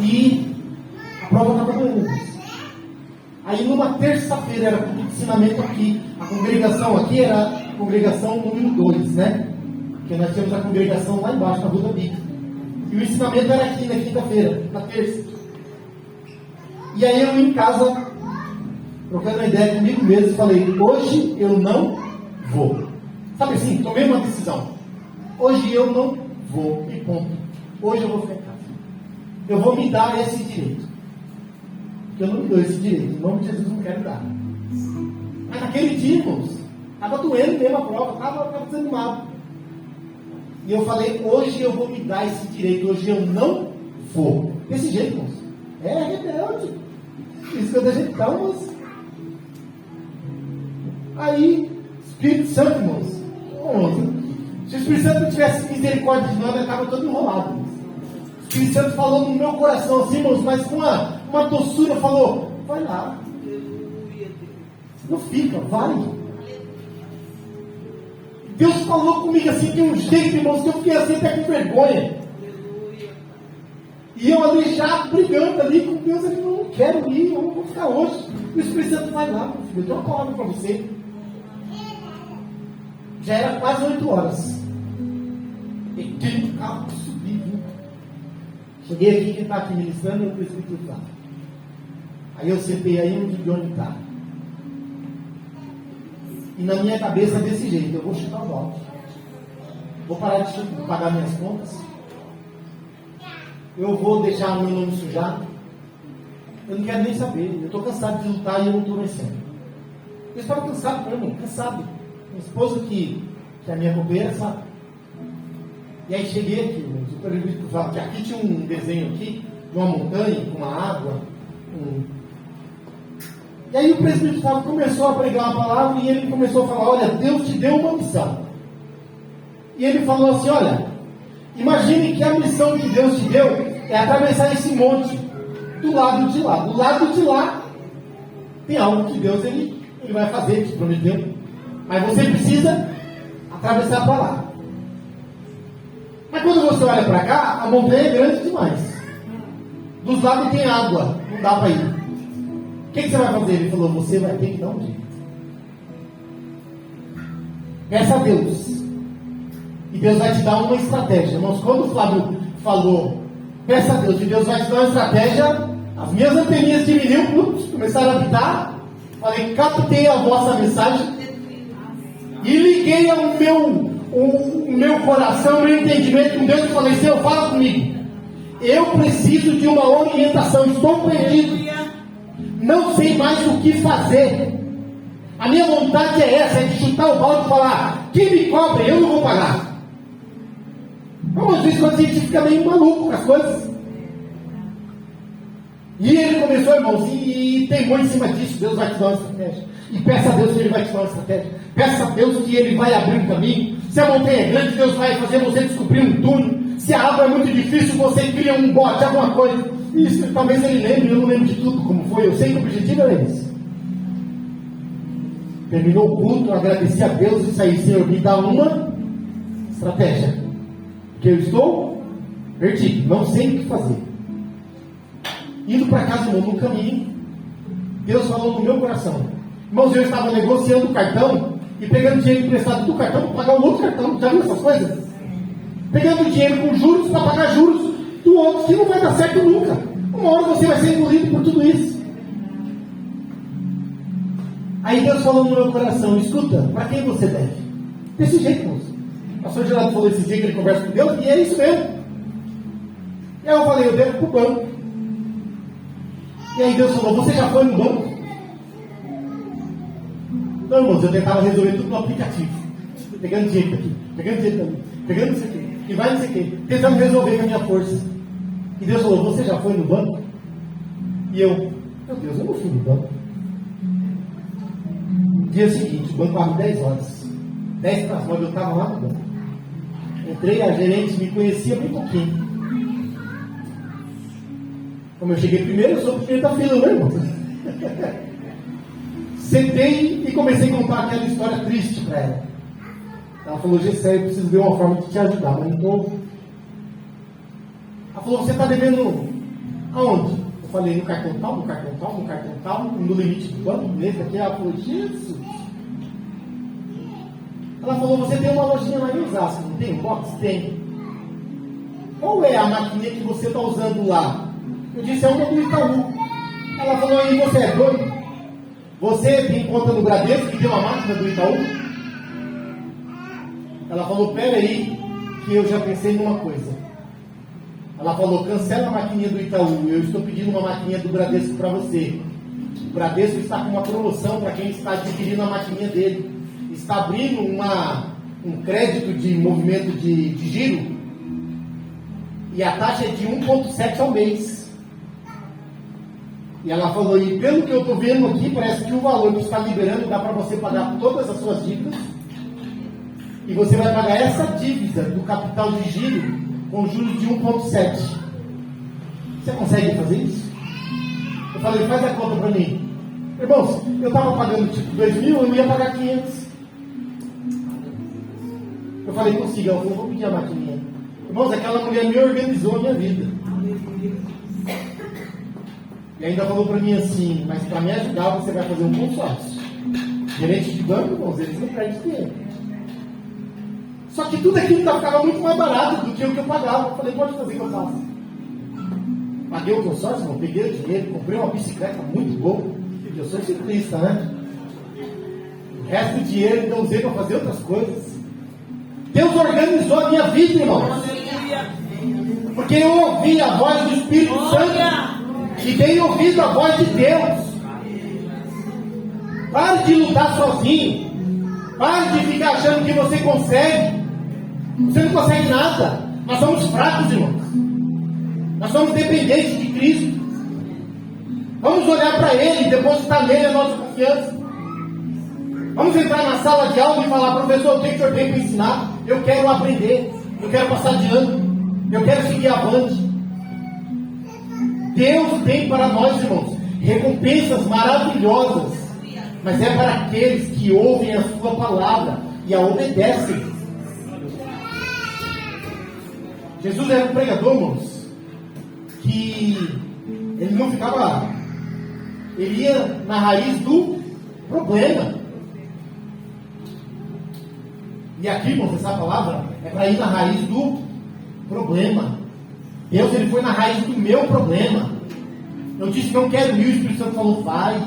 E a prova estava doendo. Aí numa terça-feira era um ensinamento aqui. A congregação aqui era a congregação número 2, né? Porque nós tínhamos a congregação lá embaixo, na Rua da Bica. E o ensinamento era aqui na quinta-feira, na terça. E aí eu em casa, trocando uma ideia comigo mesmo, falei, hoje eu não vou. Sabe assim, tomei uma decisão. Hoje eu não vou, e ponto. Hoje eu vou ficar em casa. Eu vou me dar esse direito. Porque eu não me dou esse direito. Em nome de Jesus não quero dar. Mas naquele dia, irmãos, estava doendo mesmo a prova, estava desanimado. E eu falei, hoje eu vou me dar esse direito, hoje eu não vou. Desse jeito, irmãos. É rebelde. Isso que eu deixei então, irmãos. Aí, Espírito Santo, irmãos. Se o Espírito Santo não tivesse misericórdia de nós, eu estava todo enrolado. O Espírito Santo falou no meu coração assim, irmãos, mas com uma doçura, falou, vai lá. Não fica, vai. Deus falou comigo assim, de um jeito, irmãos, que eu fiquei assim até com vergonha. E eu ali já brigando ali com Deus, eu não quero ir, eu não vou ficar hoje. E o Espírito Santo vai lá, meu filho, eu tenho uma palavra para você. Já era quase 8 horas. Entrei no carro, subi, viu? Cheguei aqui, quem está aqui ministrando é o presbítero lá. Aí eu sentei aí onde está. E na minha cabeça desse jeito, eu vou chutar o balde. Vou parar de pagar minhas contas. Eu vou deixar o meu nome sujar. Eu não quero nem saber. Eu estou cansado de lutar e eu não estou vencendo. Eu estava cansado mesmo, cansado. Minha esposa que é a minha companheira, sabe? E aí cheguei aqui, o presbítero falava que aqui tinha um desenho aqui, de uma montanha, com uma água. E aí o presbítero começou a pregar uma palavra e ele começou a falar, olha, Deus te deu uma missão. E ele falou assim, olha, imagine que a missão que Deus te deu é atravessar esse monte do lado de lá. Do lado de lá tem algo que Deus ele vai fazer, te prometeu. Mas você precisa atravessar para lá. Mas quando você olha para cá, a montanha é grande demais. Dos lados tem água, não dá para ir. O que você vai fazer? Ele falou, você vai ter que dar um jeito. Peça a Deus. E Deus vai te dar uma estratégia. Irmãos, quando o Flávio falou, peça a Deus, e Deus vai te dar uma estratégia, as minhas anteninhas diminuíram, começaram a apitar. Falei, captei a vossa mensagem. E liguei o meu coração, o meu entendimento com Deus e falei, Senhor, fala comigo. Eu preciso de uma orientação, estou perdido. Não sei mais o que fazer. A minha vontade é essa, é de chutar o balde e falar, quem me cobre, eu não vou pagar. Às vezes quando a gente fica meio maluco com as coisas. E ele começou, irmãos, e teimou em cima disso, Deus vai te dar uma estratégia. E peça a Deus que Ele vai te dar uma estratégia. Peça a Deus que Ele vai abrir um caminho. Se a montanha é grande, Deus vai fazer você descobrir um túnel. Se a água é muito difícil, você cria um bote, alguma coisa. Isso talvez ele lembre, eu não lembro de tudo como foi. Eu sei que o objetivo era esse. Terminou o culto, eu agradeci a Deus e saí, Senhor, me dá uma estratégia. Porque eu estou perdido, não sei o que fazer. Indo para casa, irmão, no caminho, Deus falou no meu coração. Irmãos, eu estava negociando o cartão e pegando dinheiro emprestado do cartão para pagar o outro cartão. Já viu essas coisas? Pegando dinheiro com juros para pagar juros do outro, que não vai dar certo nunca. Uma hora você vai ser engolido por tudo isso. Aí Deus falou no meu coração, escuta, para quem você deve? Desse jeito, irmãos. O pastor Geraldo falou esse dia que ele conversa com Deus, e é isso mesmo. E aí eu falei, eu devo para o banco. E aí Deus falou, você já foi no banco? Não, irmãos, eu tentava resolver tudo no aplicativo. Pegando dinheiro aqui, pegando dinheiro ali, pegando isso aqui, e vai isso aqui. Tentando resolver com a minha força. E Deus falou, você já foi no banco? E eu, meu Deus, eu não fui no banco. Dia seguinte, o banco abre 10 horas. 10 para as 9 eu estava lá no banco. Entrei, a gerente me conhecia bem pouquinho. Como eu cheguei primeiro, eu sou o primeiro da fila, né, irmão? Sentei e comecei a contar aquela história triste para ela. Ela falou, Gessé, eu preciso ver uma forma de te ajudar, mas então... Ela falou, você está devendo aonde? Eu falei, no cartão tal, no cartão tal, no cartão tal, no limite do banco, nesse aqui. Ela falou, Jesus. Ela falou, você tem uma lojinha lá em Osasco, não tem um box? Tem. Qual é a maquininha que você está usando lá? Eu disse, é uma do Itaú. Ela falou, e você é doido? Você tem conta no Bradesco que tem uma máquina do Itaú? Ela falou, pera aí, que eu já pensei numa coisa. Ela falou, cancela a maquininha do Itaú, eu estou pedindo uma maquininha do Bradesco para você. O Bradesco está com uma promoção para quem está adquirindo a maquininha dele. Está abrindo um crédito de movimento de giro, e a taxa é de 1,7 ao mês. E ela falou, e pelo que eu estou vendo aqui, parece que o valor que está liberando dá para você pagar todas as suas dívidas, e você vai pagar essa dívida do capital de giro com juros de 1,7. Você consegue fazer isso? Eu falei, faz a conta para mim. Irmãos, eu estava pagando tipo 2.000, eu ia pagar 500. Eu falei, consigo. Ela falou, vou pedir a maquininha. Irmãos, aquela mulher me organizou a minha vida. E ainda falou para mim assim, mas para me ajudar você vai fazer um consórcio. Gerente de banco, irmãos, eles não perdem dinheiro. Só que tudo aquilo ficava muito mais barato do que o que eu pagava. Eu falei, pode fazer que eu faço. Paguei o consórcio, não, peguei o dinheiro, comprei uma bicicleta muito boa. Eu sou ciclista, né? O resto do dinheiro eu usei para fazer outras coisas. Deus organizou a minha vida, irmãos. Porque eu ouvi a voz do Espírito Santo e tenho ouvido a voz de Deus. Pare de lutar sozinho. Pare de ficar achando que você consegue. Você não consegue nada. Nós somos fracos, irmãos. Nós somos dependentes de Cristo. Vamos olhar para Ele e depositar nele a nossa confiança. Vamos entrar na sala de aula e falar, professor, o que o senhor tem para ensinar? Eu quero aprender. Eu quero passar de ano. Eu quero seguir avante. Deus tem para nós, irmãos, recompensas maravilhosas. Mas é para aqueles que ouvem a sua palavra e a obedecem. Jesus era um pregador, irmãos, que ele não ficava, ele ia na raiz do problema. E aqui, irmãos, essa palavra é para ir na raiz do problema. Deus, ele foi na raiz do meu problema. Eu disse que não quero ir, o Espírito Santo falou, vai.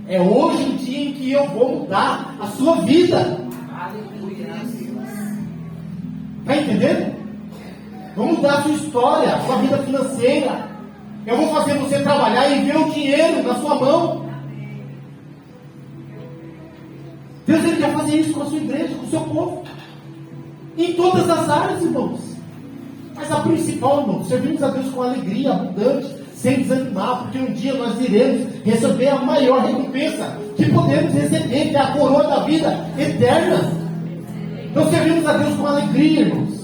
É hoje o dia em que eu vou mudar a sua vida. Está entendendo? Vou mudar a sua história, a sua vida financeira. Eu vou fazer você trabalhar e ver o dinheiro na sua mão. Deus, ele quer fazer isso com a sua igreja, com o seu povo. Em todas as áreas, irmãos. Mas a principal, irmãos, servimos a Deus com alegria abundante, sem desanimar, porque um dia nós iremos receber a maior recompensa que podemos receber, que é a coroa da vida eterna. Nós servimos a Deus com alegria, irmãos.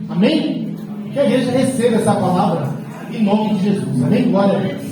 Amém? Que a igreja receba essa palavra em nome de Jesus. Amém? Glória a Deus.